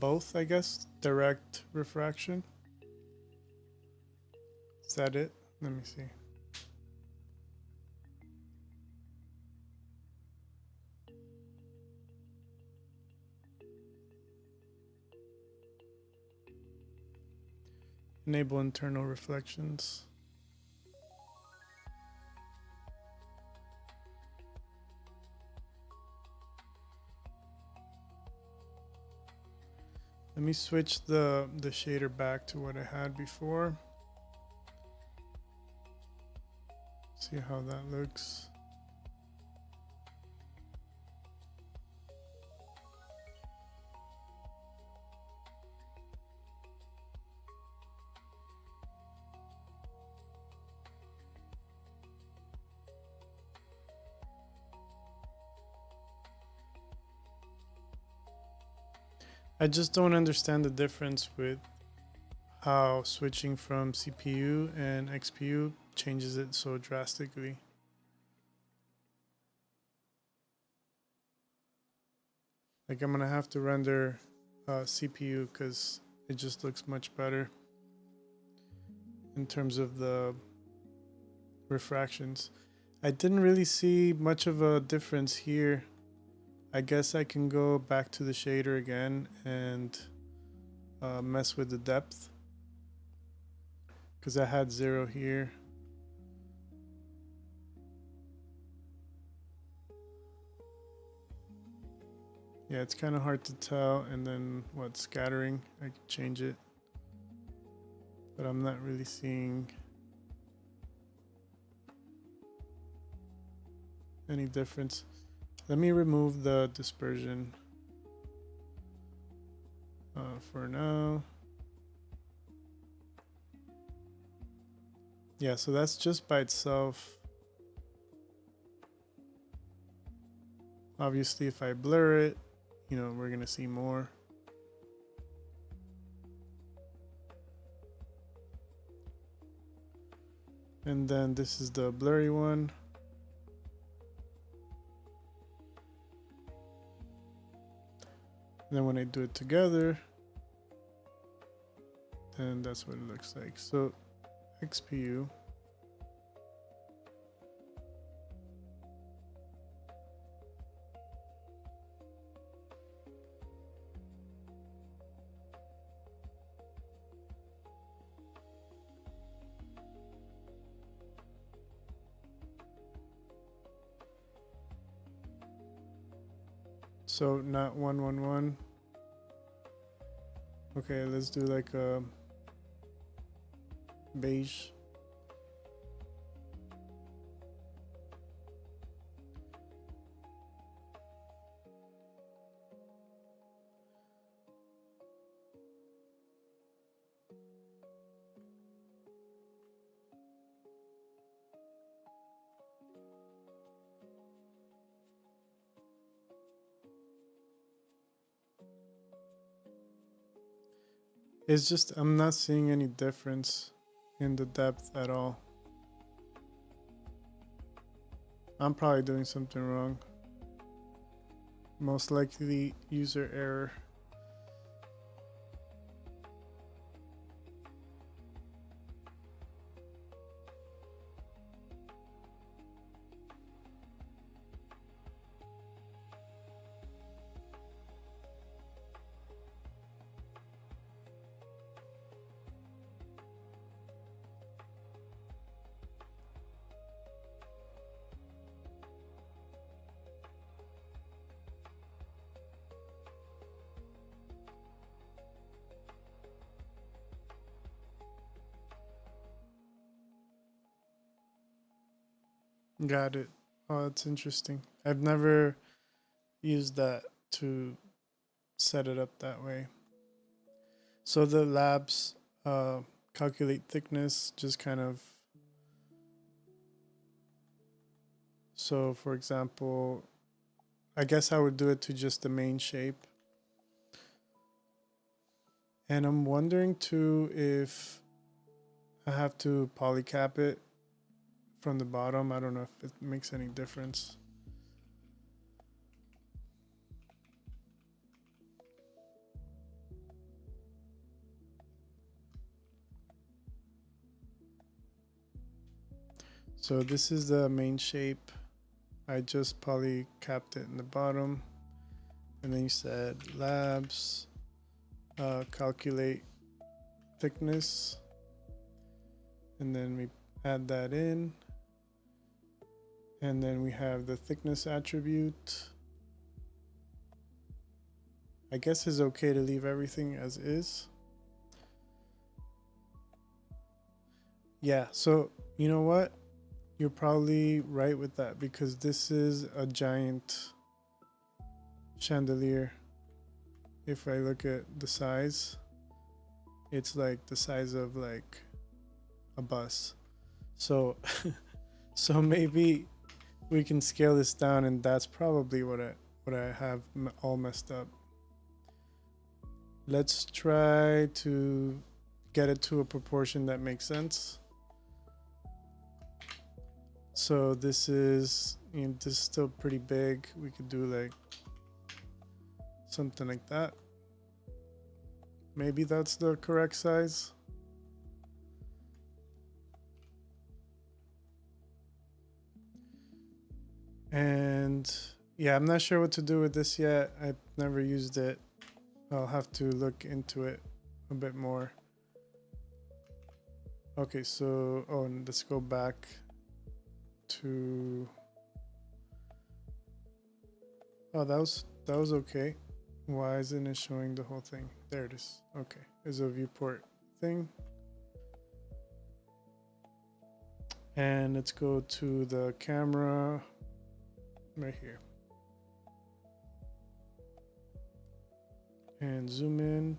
Both, I guess. Direct refraction. Is that it? Let me see. Enable internal reflections. Let me switch the shader back to what I had before. See how that looks. I just don't understand the difference with how switching from CPU and XPU changes it so drastically. Like I'm gonna have to render CPU because it just looks much better in terms of the refractions. I didn't really see much of a difference here. I guess I can go back to the shader again and mess with the depth because I had 0 here. Yeah, it's kind of hard to tell. And then what, scattering, I can change it, but I'm not really seeing any difference. Let me remove the dispersion for now. Yeah, so that's just by itself. Obviously, if I blur it, you know, we're gonna see more. And then this is the blurry one. And then when I do it together, then that's what it looks like. So XPU. So not 111. Okay, let's do like a beige. It's just, I'm not seeing any difference in the depth at all. I'm probably doing something wrong. Most likely user error. Got it. Oh, that's interesting. I've never used that to set it up that way. So the labs calculate thickness, just kind of. So for example, I guess I would do it to just the main shape. And I'm wondering too if I have to polycap it from the bottom. I don't know if it makes any difference. So this is the main shape. I just polycapped it in the bottom. And then you said labs, calculate thickness. And then we add that in. And then we have the thickness attribute. I guess it's okay to leave everything as is. Yeah, so you know what? You're probably right with that because this is a giant chandelier. If I look at the size, it's like the size of like a bus. So so maybe we can scale this down, and that's probably what I have all messed up. Let's try to get it to a proportion that makes sense. So this is, you know, this is still pretty big. We could do like something like that. Maybe that's the correct size. And yeah, I'm not sure what to do with this yet. I've never used it. I'll have to look into it a bit more. Okay, so and let's go back to that was okay. Why isn't it showing the whole thing? There it is. Okay, there's a viewport thing. And let's go to the camera right here. And zoom in.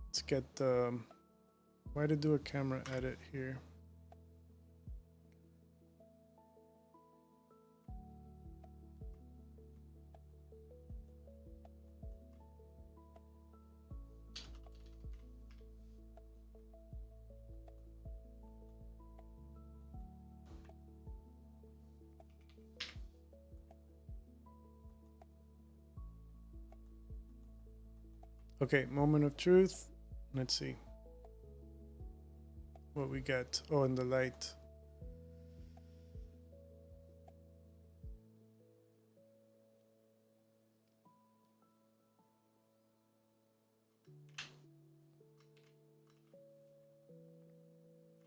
Let's get the, why to do a camera edit here? Okay, moment of truth. Let's see what we got. Oh, and the light.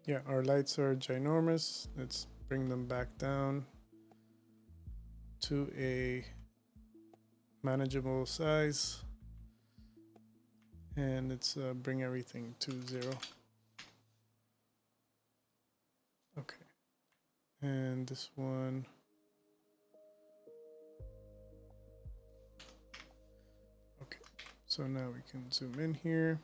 Yeah, our lights are ginormous. Let's bring them back down to a manageable size. And let's bring everything to 0. Okay. And this one. Okay. So now we can zoom in here.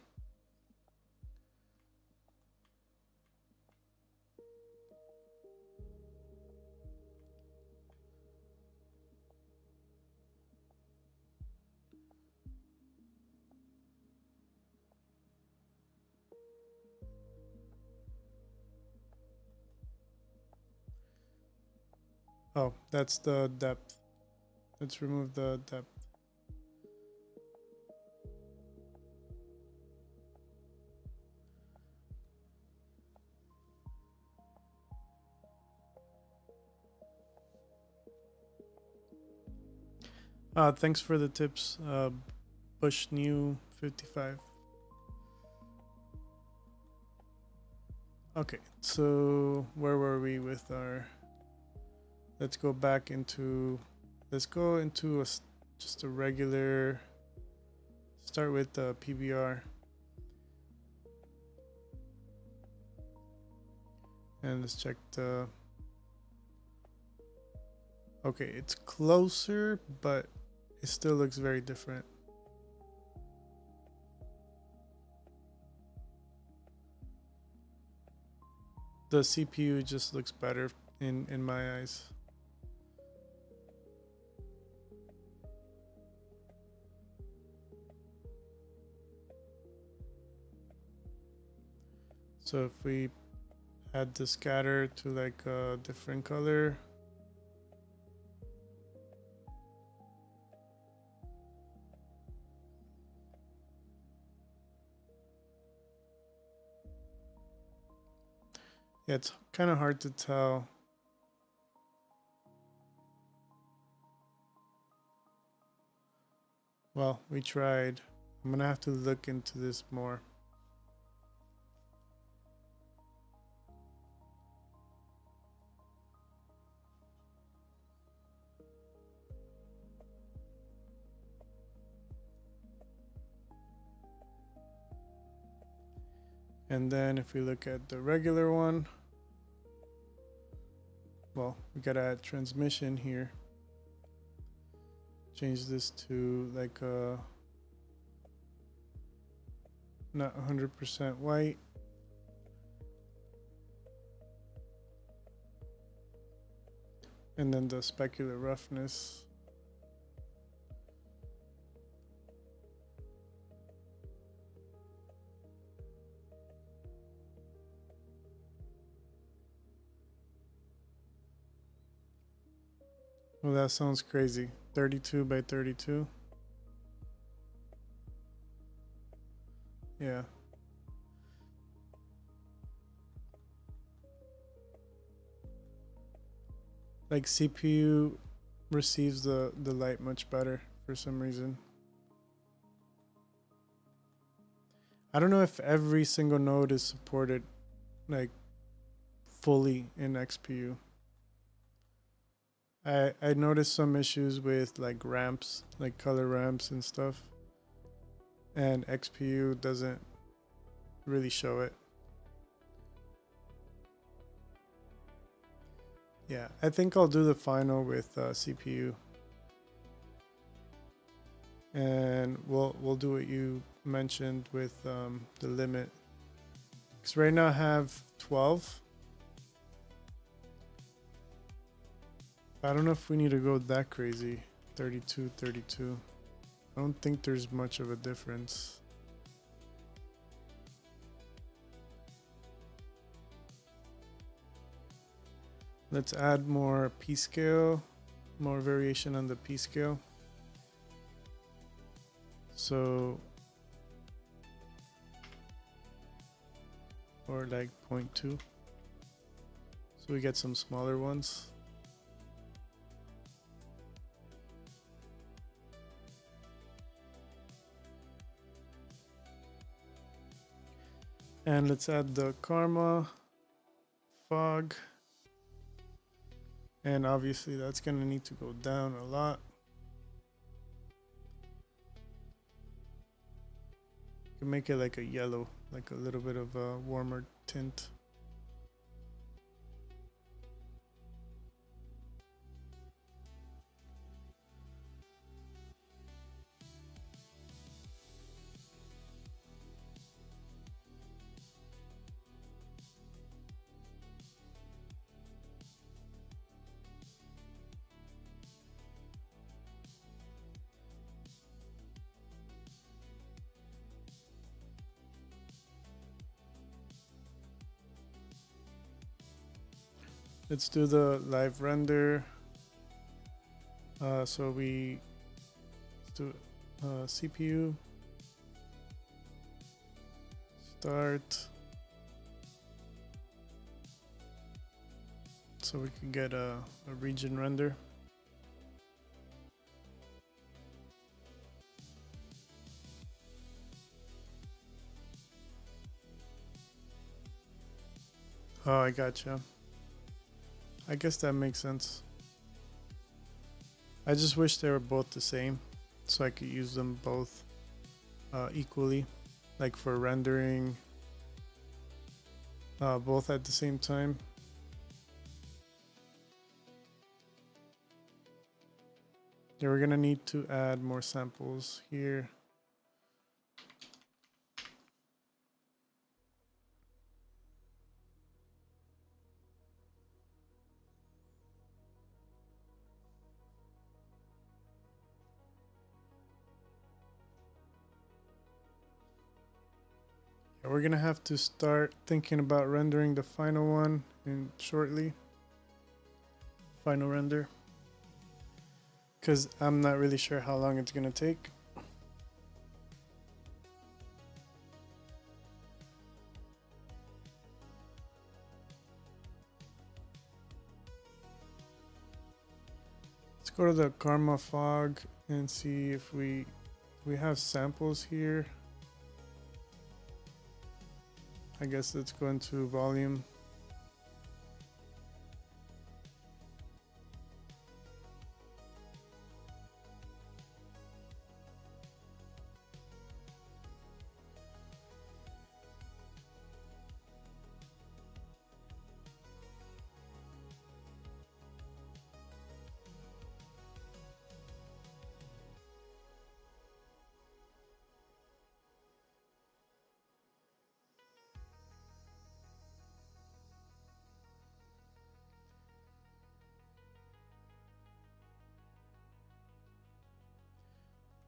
Oh, that's the depth. Let's remove the depth. Thanks for the tips, Bush New 55. Okay, so where were we with our? Let's go back into. Let's go into just a regular. Start with the PBR. And let's check the. Okay, it's closer, but it still looks very different. the CPU just looks better in my eyes. So if we add the scatter to like a different color, yeah, it's kind of hard to tell. Well, we tried. I'm gonna have to look into this more. And then if we look at the regular one, well, we gotta add transmission here. Change this to like a not 100% white. And then the specular roughness. Well, that sounds crazy. 32 by 32. Yeah. Like CPU receives the light much better for some reason. I don't know if every single node is supported like fully in XPU. I noticed some issues with like ramps, like color ramps and stuff, and XPU doesn't really show it. Yeah, I think I'll do the final with CPU, and we'll do what you mentioned with the limit. Because right now I have 12. I don't know if we need to go that crazy. 32, 32. I don't think there's much of a difference. Let's add more P scale, more variation on the P scale. So, or like 0.2. So we get some smaller ones. And let's add the karma, fog. And obviously that's gonna need to go down a lot. You can make it like a yellow, like a little bit of a warmer tint. Let's do the live render. So we do CPU start, so we can get a region render. Oh, I gotcha. I guess that makes sense. I just wish they were both the same, so I could use them both equally, like for rendering both at the same time. Yeah, we're gonna need to add more samples here. We're gonna have to start thinking about rendering the final one in shortly. Final render. Because I'm not really sure how long it's gonna take. Let's go to the Karma fog and see if we have samples here. I guess let's go into volume.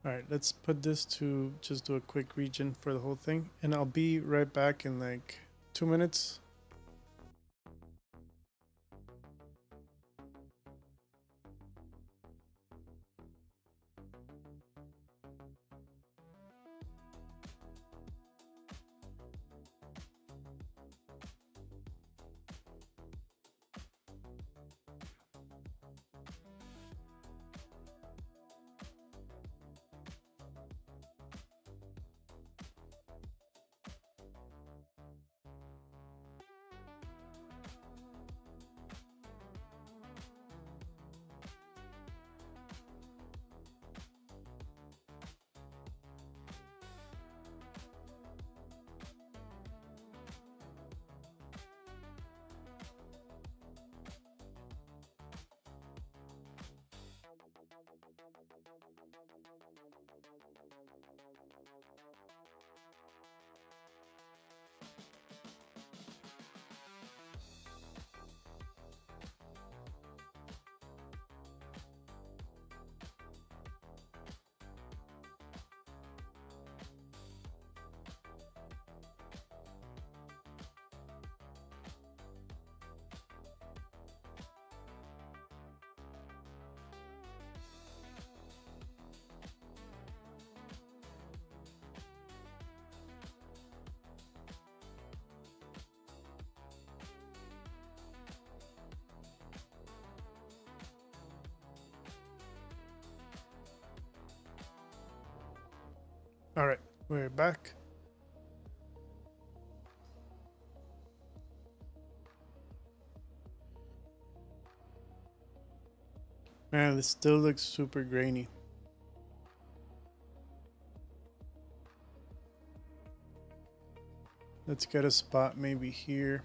All right, let's put this to just do a quick region for the whole thing, and I'll be right back in like 2 minutes. All right, we're back. Man, this still looks super grainy. Let's get a spot maybe here.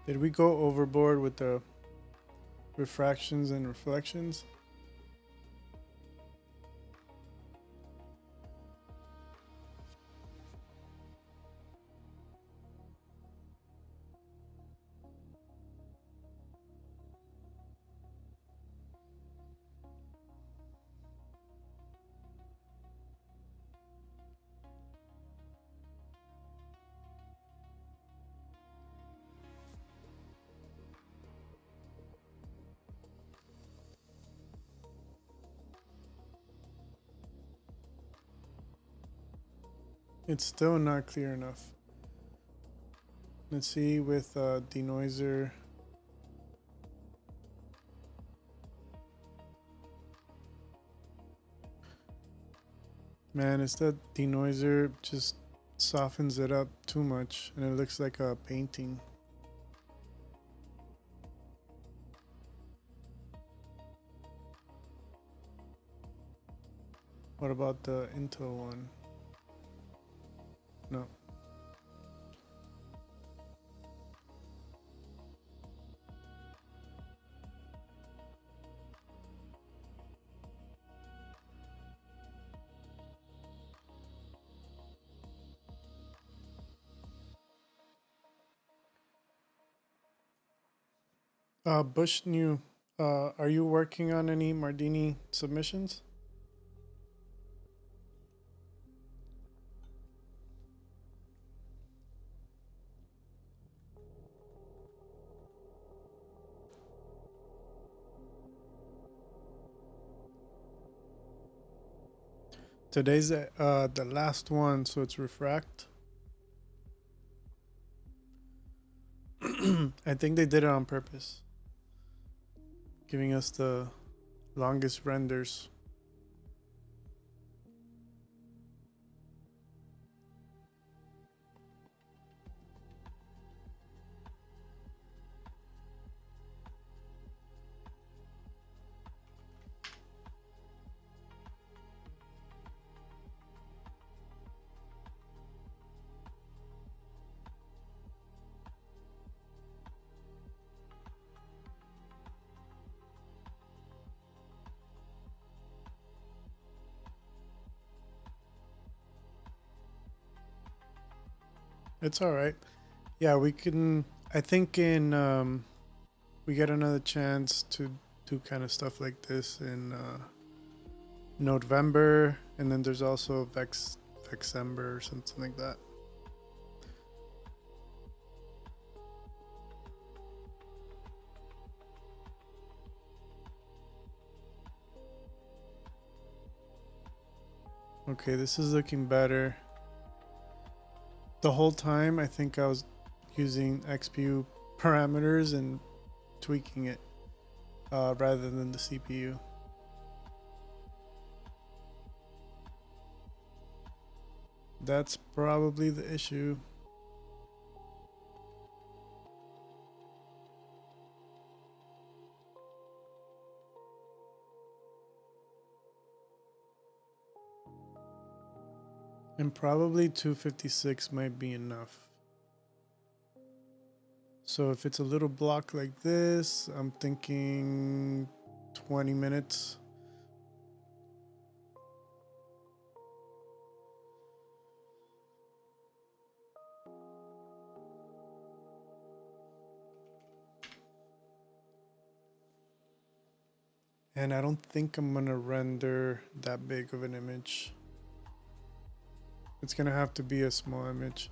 Did we go overboard with the refractions and reflections? It's still not clear enough. Let's see with denoiser. Man, it's that denoiser just softens it up too much and it looks like a painting. What about the Intel one? No. Bush New, are you working on any Mardini submissions? Today's the last one, so it's refract. I think they did it on purpose, giving us the longest renders. It's all right. Yeah, we can. I think in we get another chance to do kind of stuff like this in November, and then there's also Vexember or something like that. Okay, this is looking better. The whole time, I think I was using XPU parameters and tweaking it rather than the CPU. That's probably the issue. And probably 256 might be enough. So if it's a little block like this, I'm thinking 20 minutes. And I don't think I'm gonna render that big of an image. It's gonna have to be a small image.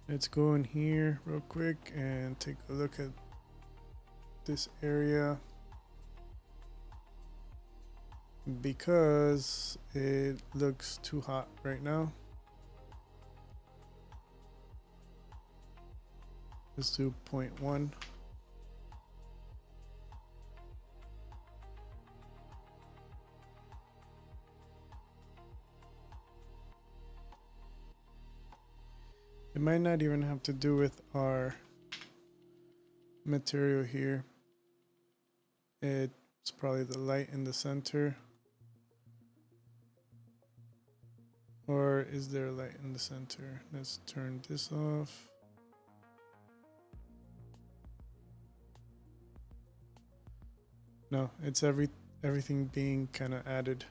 Let's go in here real quick and take a look at this area, because it looks too hot right now. Let's do 0.1. It might not even have to do with our material here. It's probably the light in the center. Or is there a light in the center? Let's turn this off. No, it's everything being kind of added.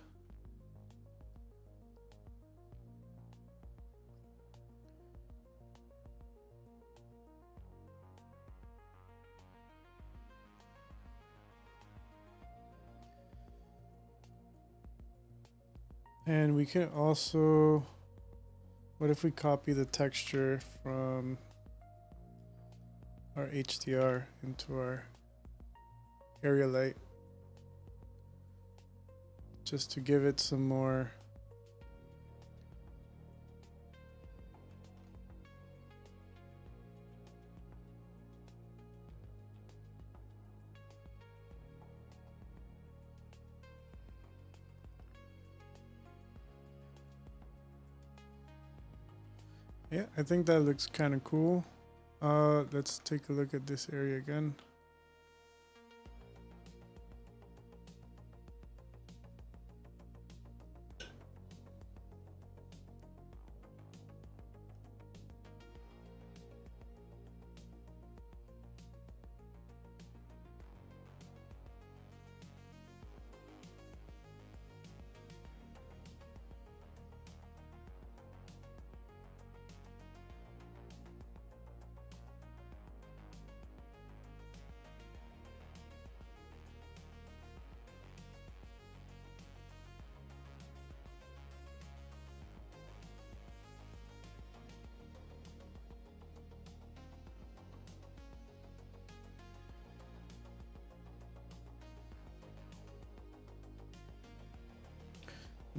And we can also, what if we copy the texture from our HDR into our area light, just to give it some more yeah, I think that looks kind of cool. Let's take a look at this area again.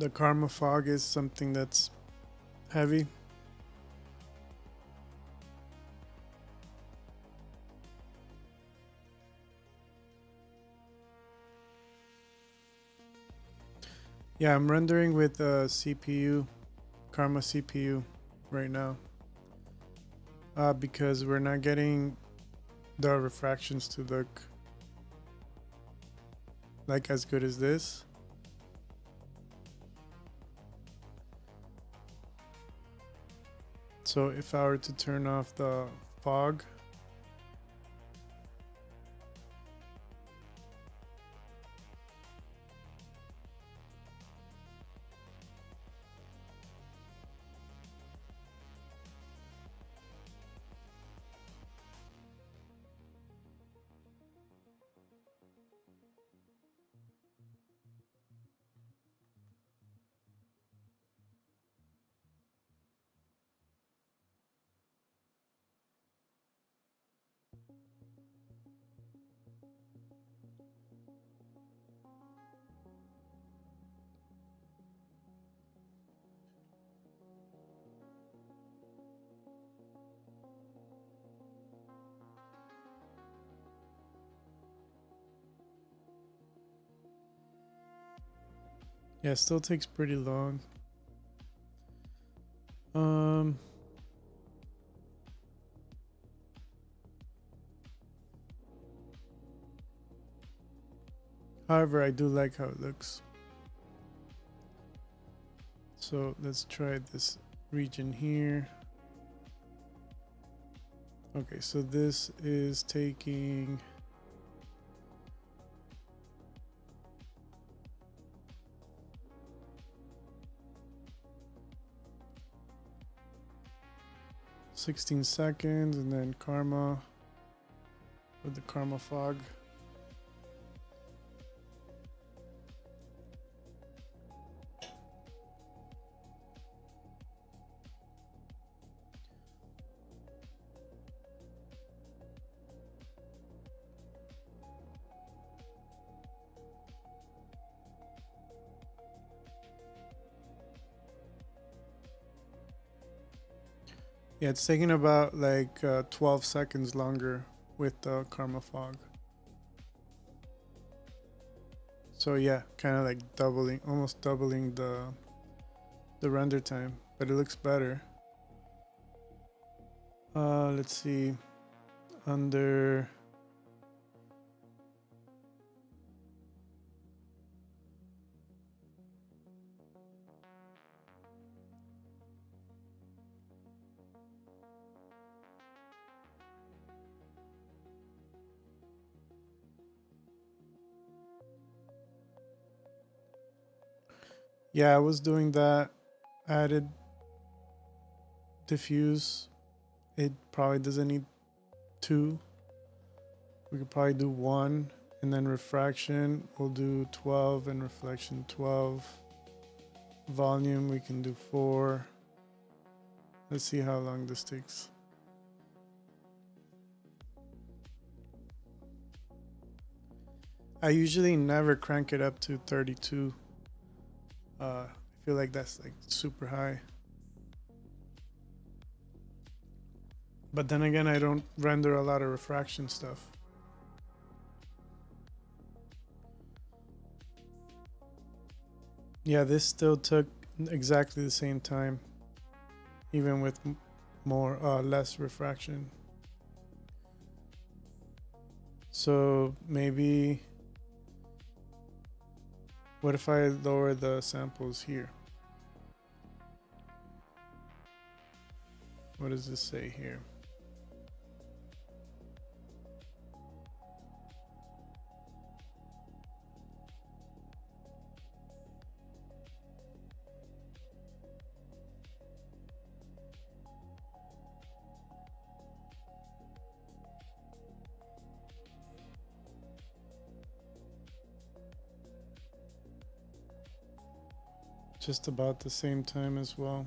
the karma fog is something that's heavy. Yeah, I'm rendering with a CPU, Karma CPU right now. Because we're not getting the refractions to look like as good as this. So if I were to turn off the fog, yeah, it still takes pretty long. However, I do like how it looks. So let's try this region here. Okay, so this is taking $16 seconds, and then karma with the karma fog. Yeah, it's taking about like 12 seconds longer with the karma fog. So yeah, kind of like doubling, almost doubling the render time, but it looks better. Let's see, under yeah, I was doing that, added diffuse. It probably doesn't need 2. We could probably do 1, and then refraction we'll do 12 and reflection 12. Volume we can do 4. Let's see how long this takes. I usually never crank it up to 32. I feel like that's like super high. But then again, I don't render a lot of refraction stuff. Yeah, this still took exactly the same time, even with less refraction. So maybe, what if I lower the samples here? What does this say here? Just about the same time as well.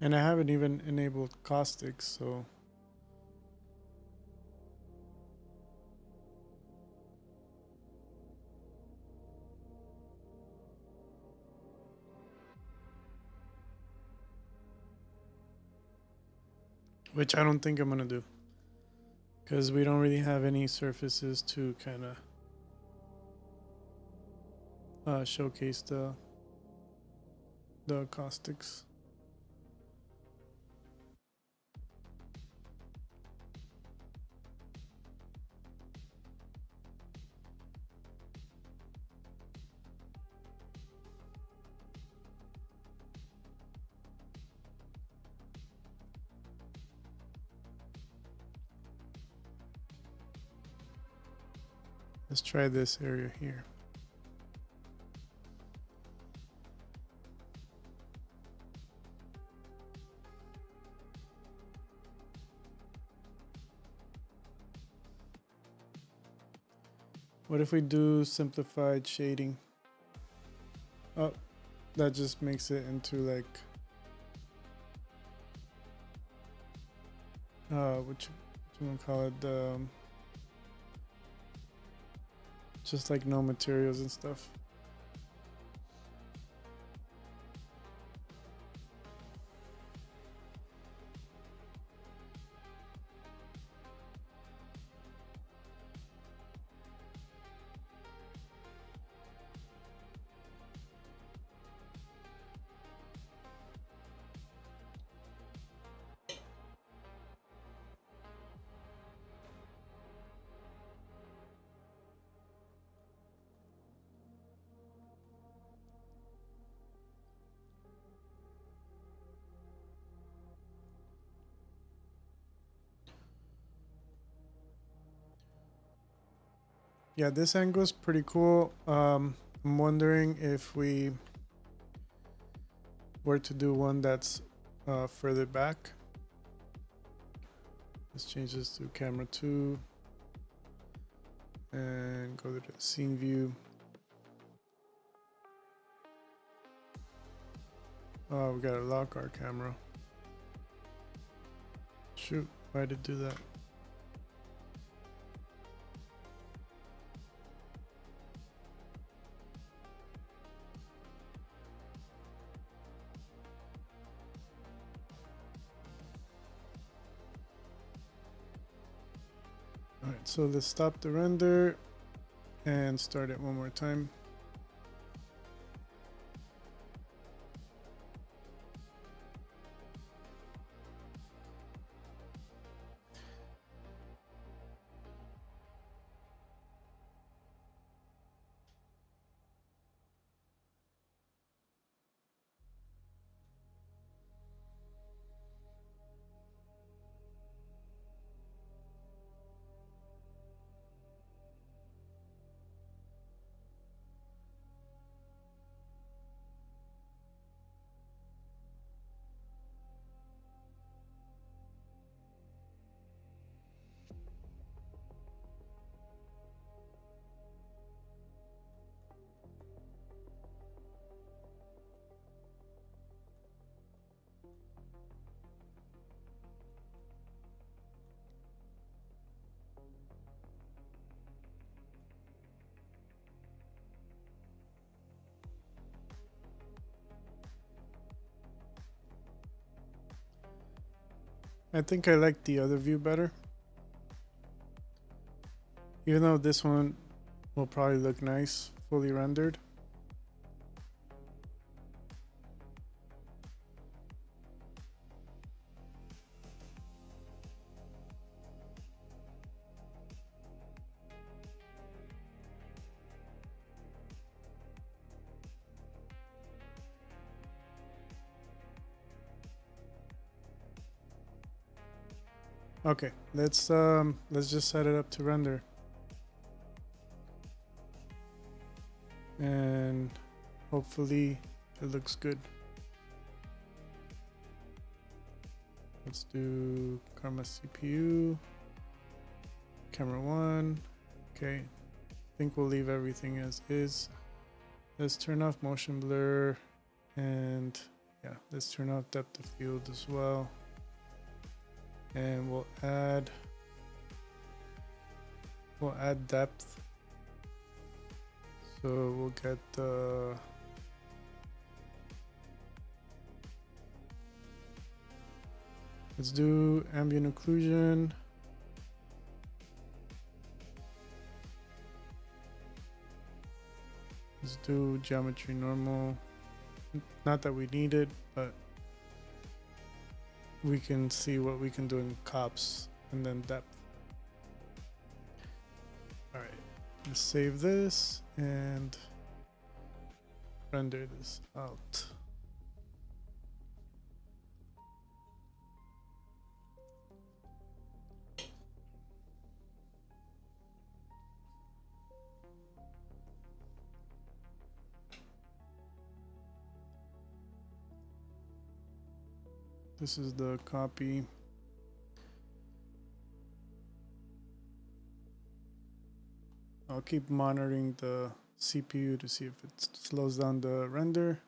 And I haven't even enabled caustics, so which I don't think I'm gonna do, because we don't really have any surfaces to kind of showcase the caustics. Let's try this area here. What if we do simplified shading? Oh, that just makes it into like what you want to call it, just like no materials and stuff. Yeah, this angle is pretty cool. I'm wondering if we were to do one that's further back. Let's change this to camera 2 and go to the scene view. Oh, we gotta lock our camera. Shoot, why did it do that? Alright, so let's stop the render and start it one more time. I think I like the other view better. Even though this one will probably look nice, fully rendered. Okay, let's just set it up to render. And hopefully it looks good. Let's do Karma CPU, camera 1. Okay, I think we'll leave everything as is. Let's turn off motion blur and Yeah, let's turn off depth of field as well. And we'll add depth. So we'll get the let's do ambient occlusion. Let's do geometry normal. Not that we need it, but we can see what we can do in cops and then depth. All right, let's save this and render this out. This is the copy. I'll keep monitoring the CPU to see if it slows down the render.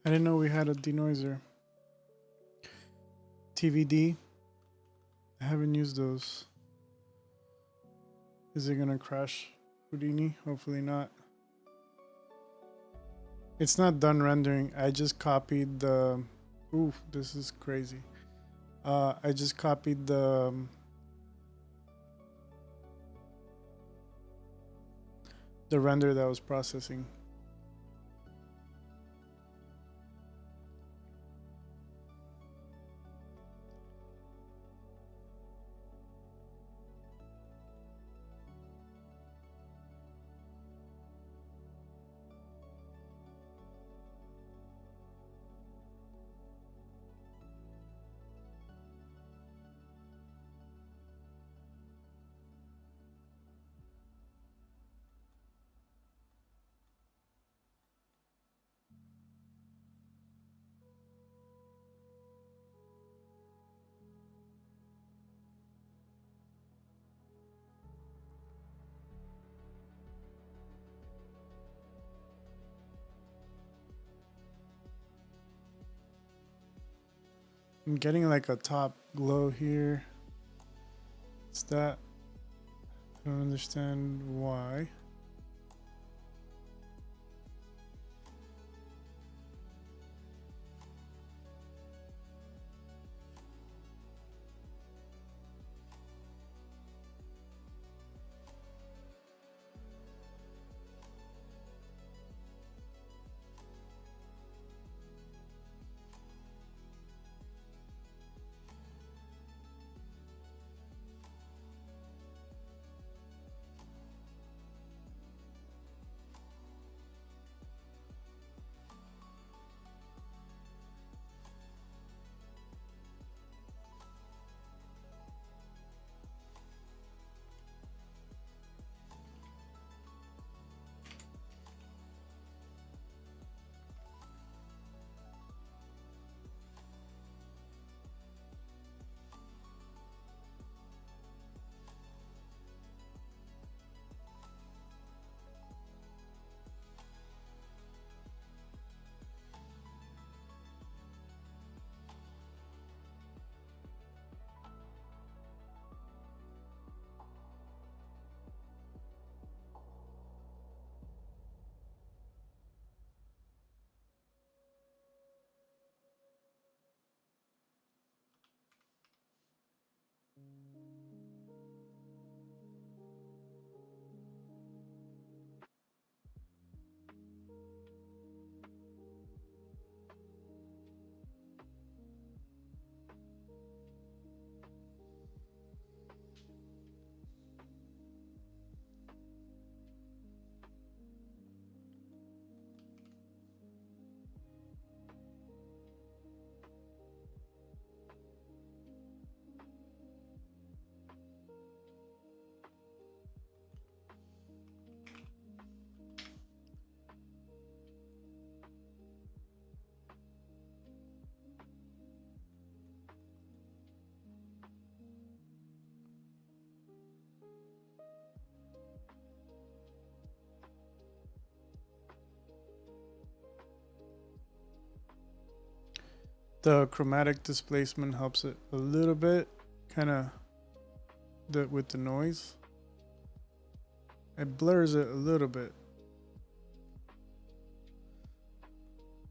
I didn't know we had a denoiser. TVD. I haven't used those. Is it gonna crash Houdini? Hopefully not. It's not done rendering. I just copied the. Ooh, this is crazy. I just copied the. The render that was processing. I'm getting like a top glow here. It's that. I don't understand why. The chromatic displacement helps it a little bit, kind of with the noise. It blurs it a little bit,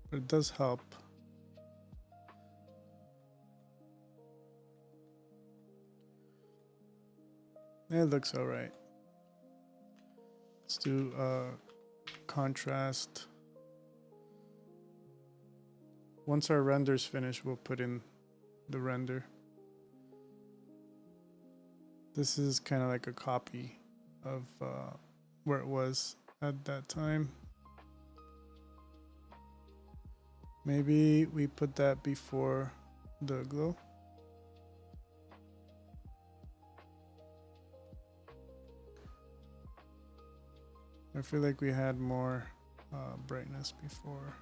but it does help. It looks all right. Let's do contrast. Once our render's finished, we'll put in the render. This is kind of like a copy of where it was at that time. Maybe we put that before the glow. I feel like we had more brightness before.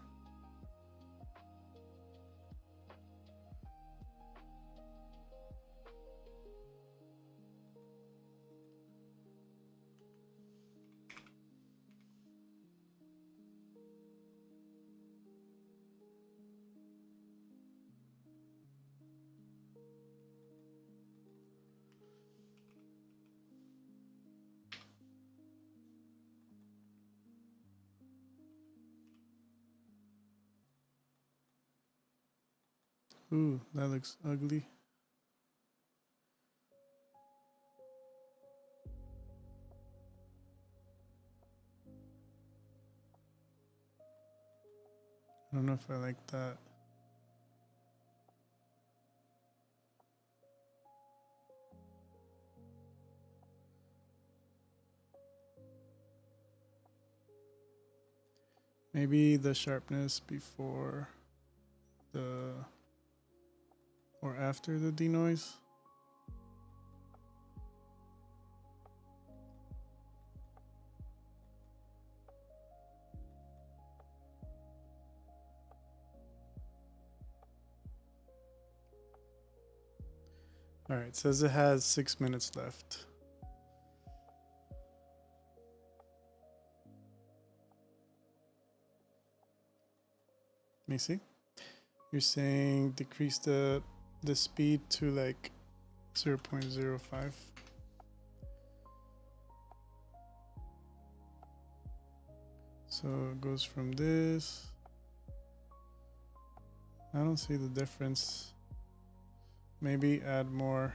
Ooh, that looks ugly. I don't know if I like that. Maybe the sharpness before the or after the denoise. All right, it says it has 6 minutes left. Let me see. You're saying decrease the speed to like 0.05. So it goes from this. I don't see the difference. Maybe add more.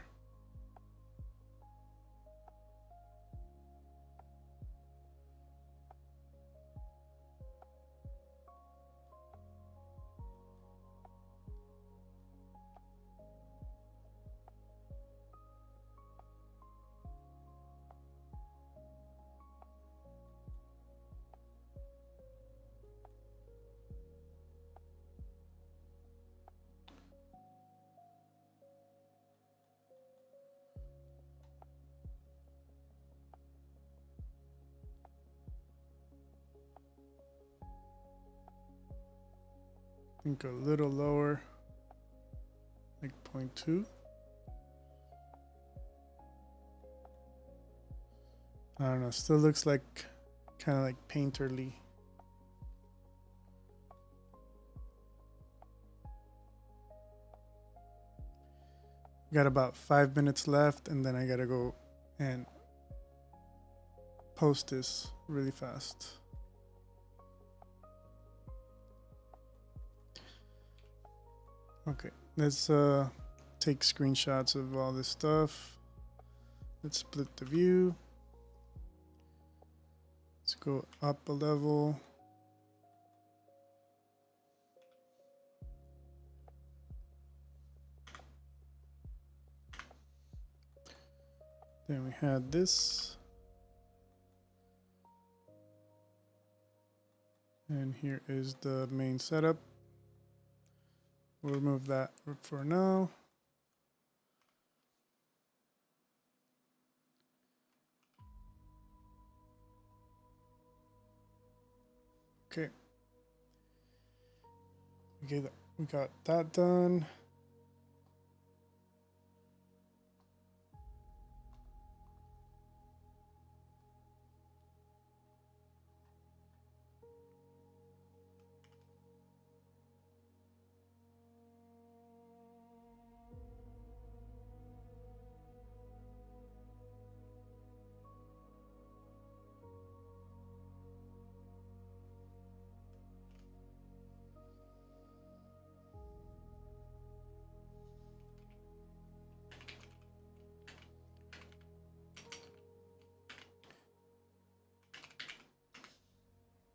I think a little lower, like 0.2. I don't know, still looks like kind of like painterly. Got about 5 minutes left, and then I gotta go and post this really fast. Okay, let's take screenshots of all this stuff. Let's split the view. Let's go up a level. Then we had this. And here is the main setup. We'll remove that for now. Okay. We got that done.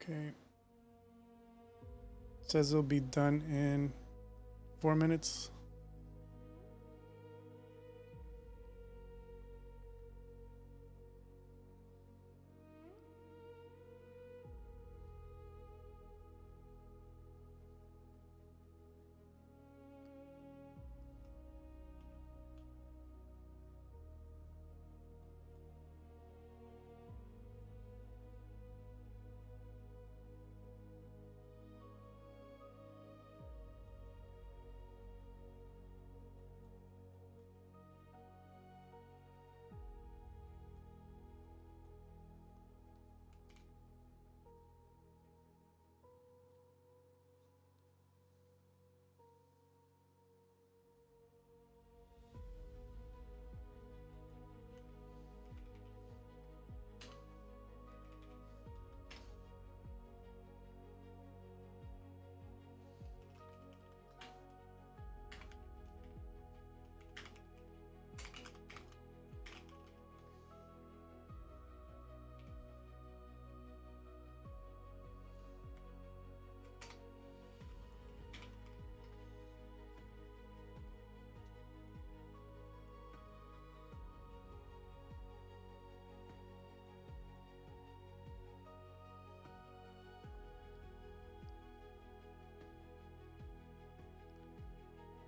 Okay. Says it'll be done in 4 minutes.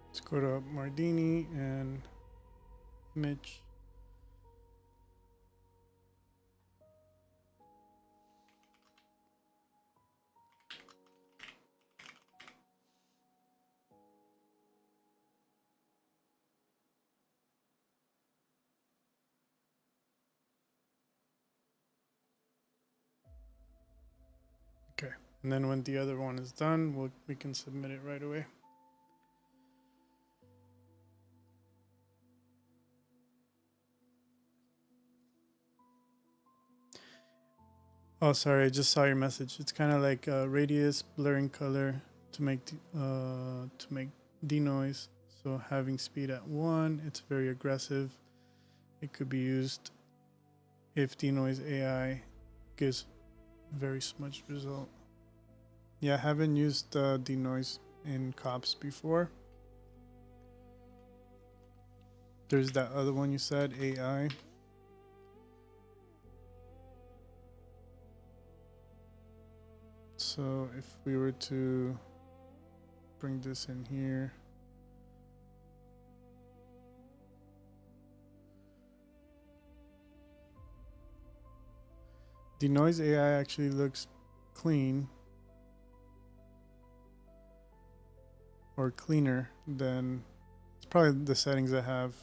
Let's go to Mardini and image. Okay, and then when the other one is done, we can submit it right away. Oh, sorry, I just saw your message. It's kind of like radius, blurring color to make denoise. So having speed at 1, it's very aggressive. It could be used if denoise AI gives very smudged result. Yeah, I haven't used denoise in cops before. There's that other one you said, AI. So if we were to bring this in here, denoise AI actually looks clean or cleaner than it's probably the settings I have.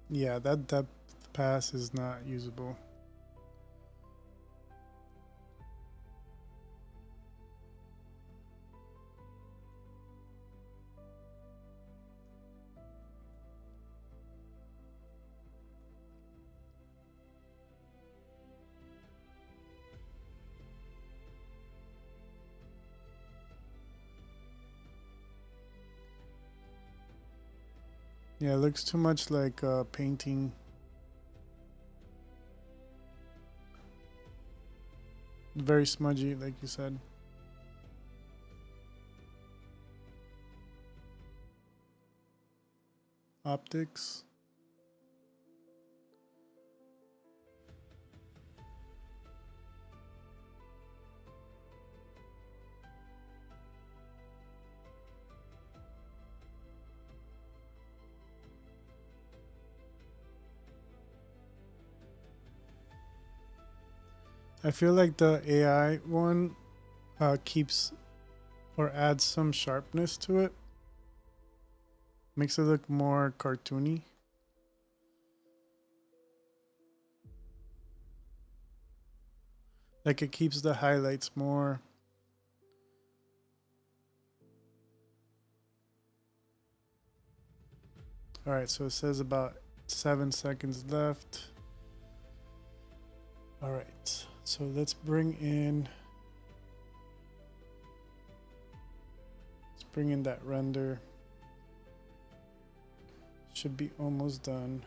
Yeah, that depth pass is not usable. Yeah, it looks too much like painting. Very smudgy, like you said. Optics. I feel like the AI one keeps or adds some sharpness to it. Makes it look more cartoony. Like it keeps the highlights more All right, so it says about 7 seconds left. All right, so let's bring in that render. Should be almost done.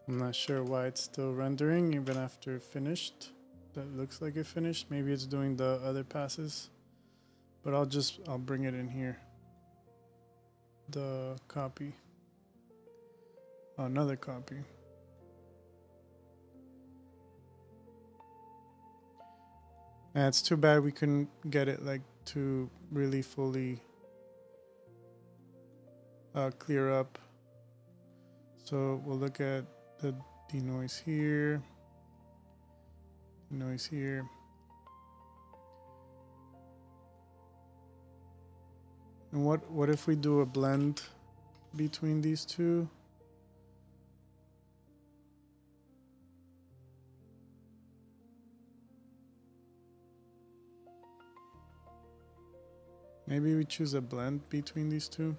I'm not sure why it's still rendering even after it finished. That looks like it finished. Maybe it's doing the other passes, but I'll bring it in here. The copy. Another copy. And it's too bad we couldn't get it like to really fully clear up. So we'll look at the denoise here, noise here. And what if we do a blend between these two? Maybe we choose a blend between these two.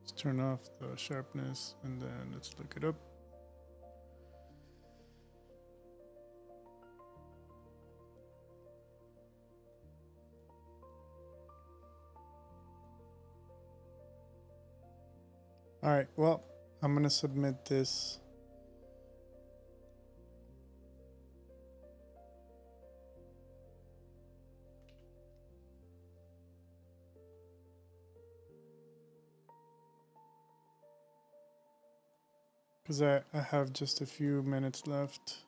Let's turn off the sharpness and then let's look it up. All right, well, I'm gonna submit this. Because I have just a few minutes left.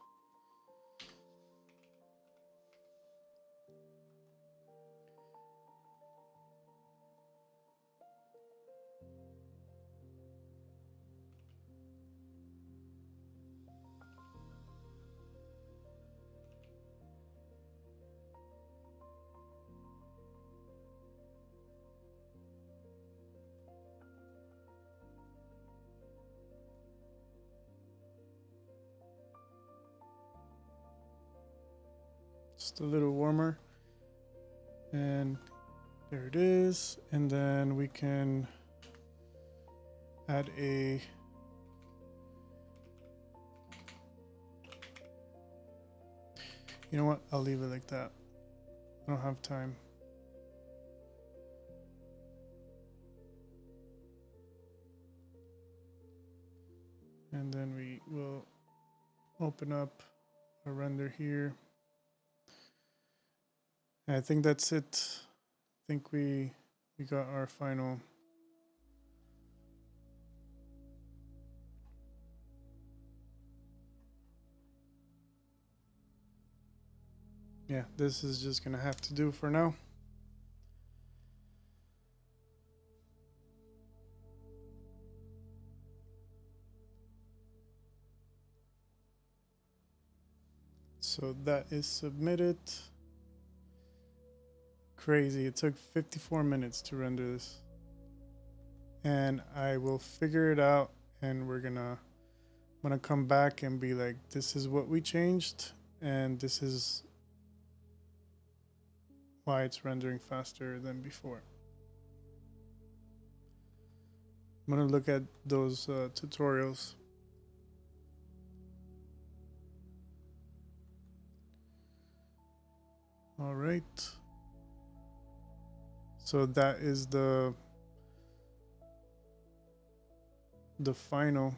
Just a little warmer. And there it is. And then we can add a you know what? I'll leave it like that. I don't have time. And then we will open up a render here. And I think that's it. I think we got our final. Yeah, this is just gonna have to do for now. So that is submitted. Crazy, it took 54 minutes to render this. And I will figure it out and I'm gonna come back and be like, this is what we changed and this is why it's rendering faster than before. I'm gonna look at those tutorials. All right. So that is the final.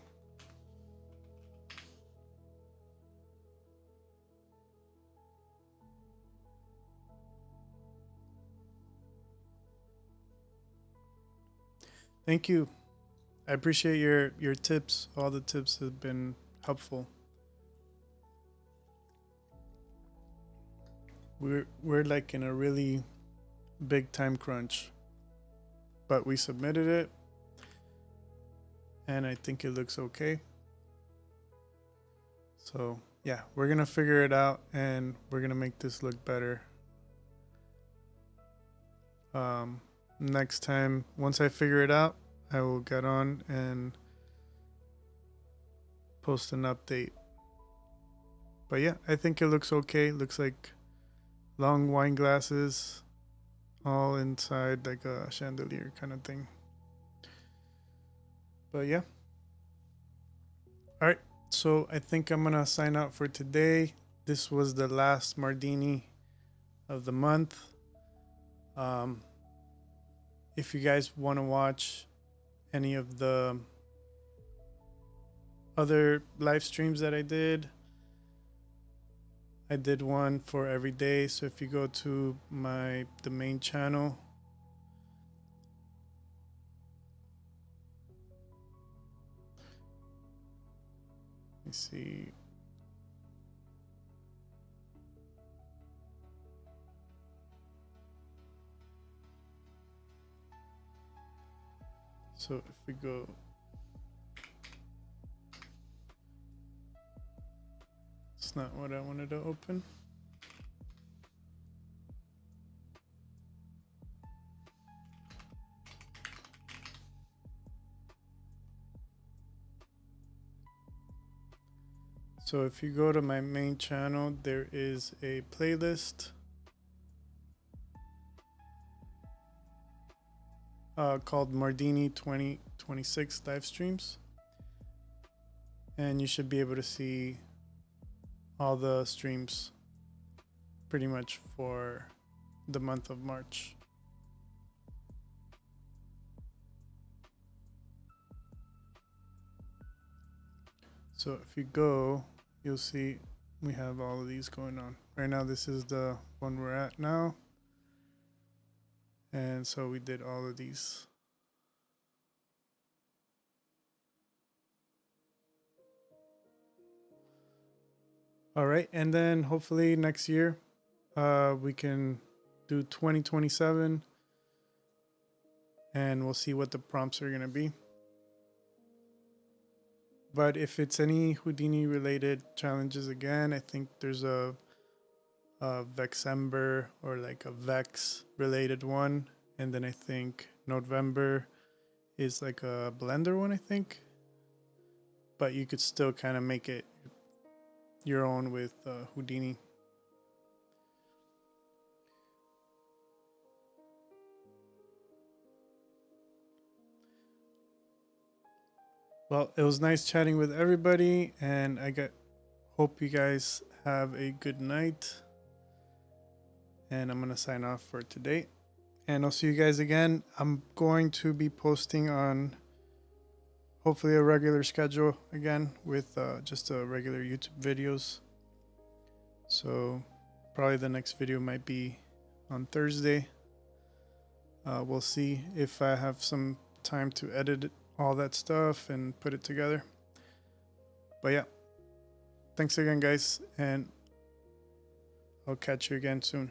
Thank you. I appreciate your tips. All the tips have been helpful. We're like in a really big time crunch, but we submitted it and I think it looks okay. So yeah, we're gonna figure it out and we're gonna make this look better. Next time, once I figure it out, I will get on and post an update. But yeah, I think it looks okay. Looks like long wine glasses all inside like a chandelier kind of thing. But yeah. All right. So I think I'm going to sign out for today. This was the last Mardini of the month. If you guys want to watch any of the other live streams that I did one for every day. So if you go to the main channel, let me see. So if we go, it's not what I wanted to open. So if you go to my main channel, there is a playlist called Mardini 2026 live streams. And you should be able to see all the streams pretty much for the month of March. So if you go, you'll see we have all of these going on. Right now, this is the one we're at now. And so we did all of these. All right. And then hopefully next year, we can do 2027 and we'll see what the prompts are going to be. But if it's any Houdini related challenges again, I think there's a Vexember or like a Vex related one. And then I think November is like a Blender one, I think. But you could still kind of make it your own with Houdini. Well, it was nice chatting with everybody, and hope you guys have a good night. And I'm gonna sign off for today, and I'll see you guys again. I'm going to be posting on hopefully a regular schedule again with just regular YouTube videos. So probably the next video might be on Thursday. We'll see if I have some time to edit all that stuff and put it together. But yeah, thanks again, guys, and I'll catch you again soon.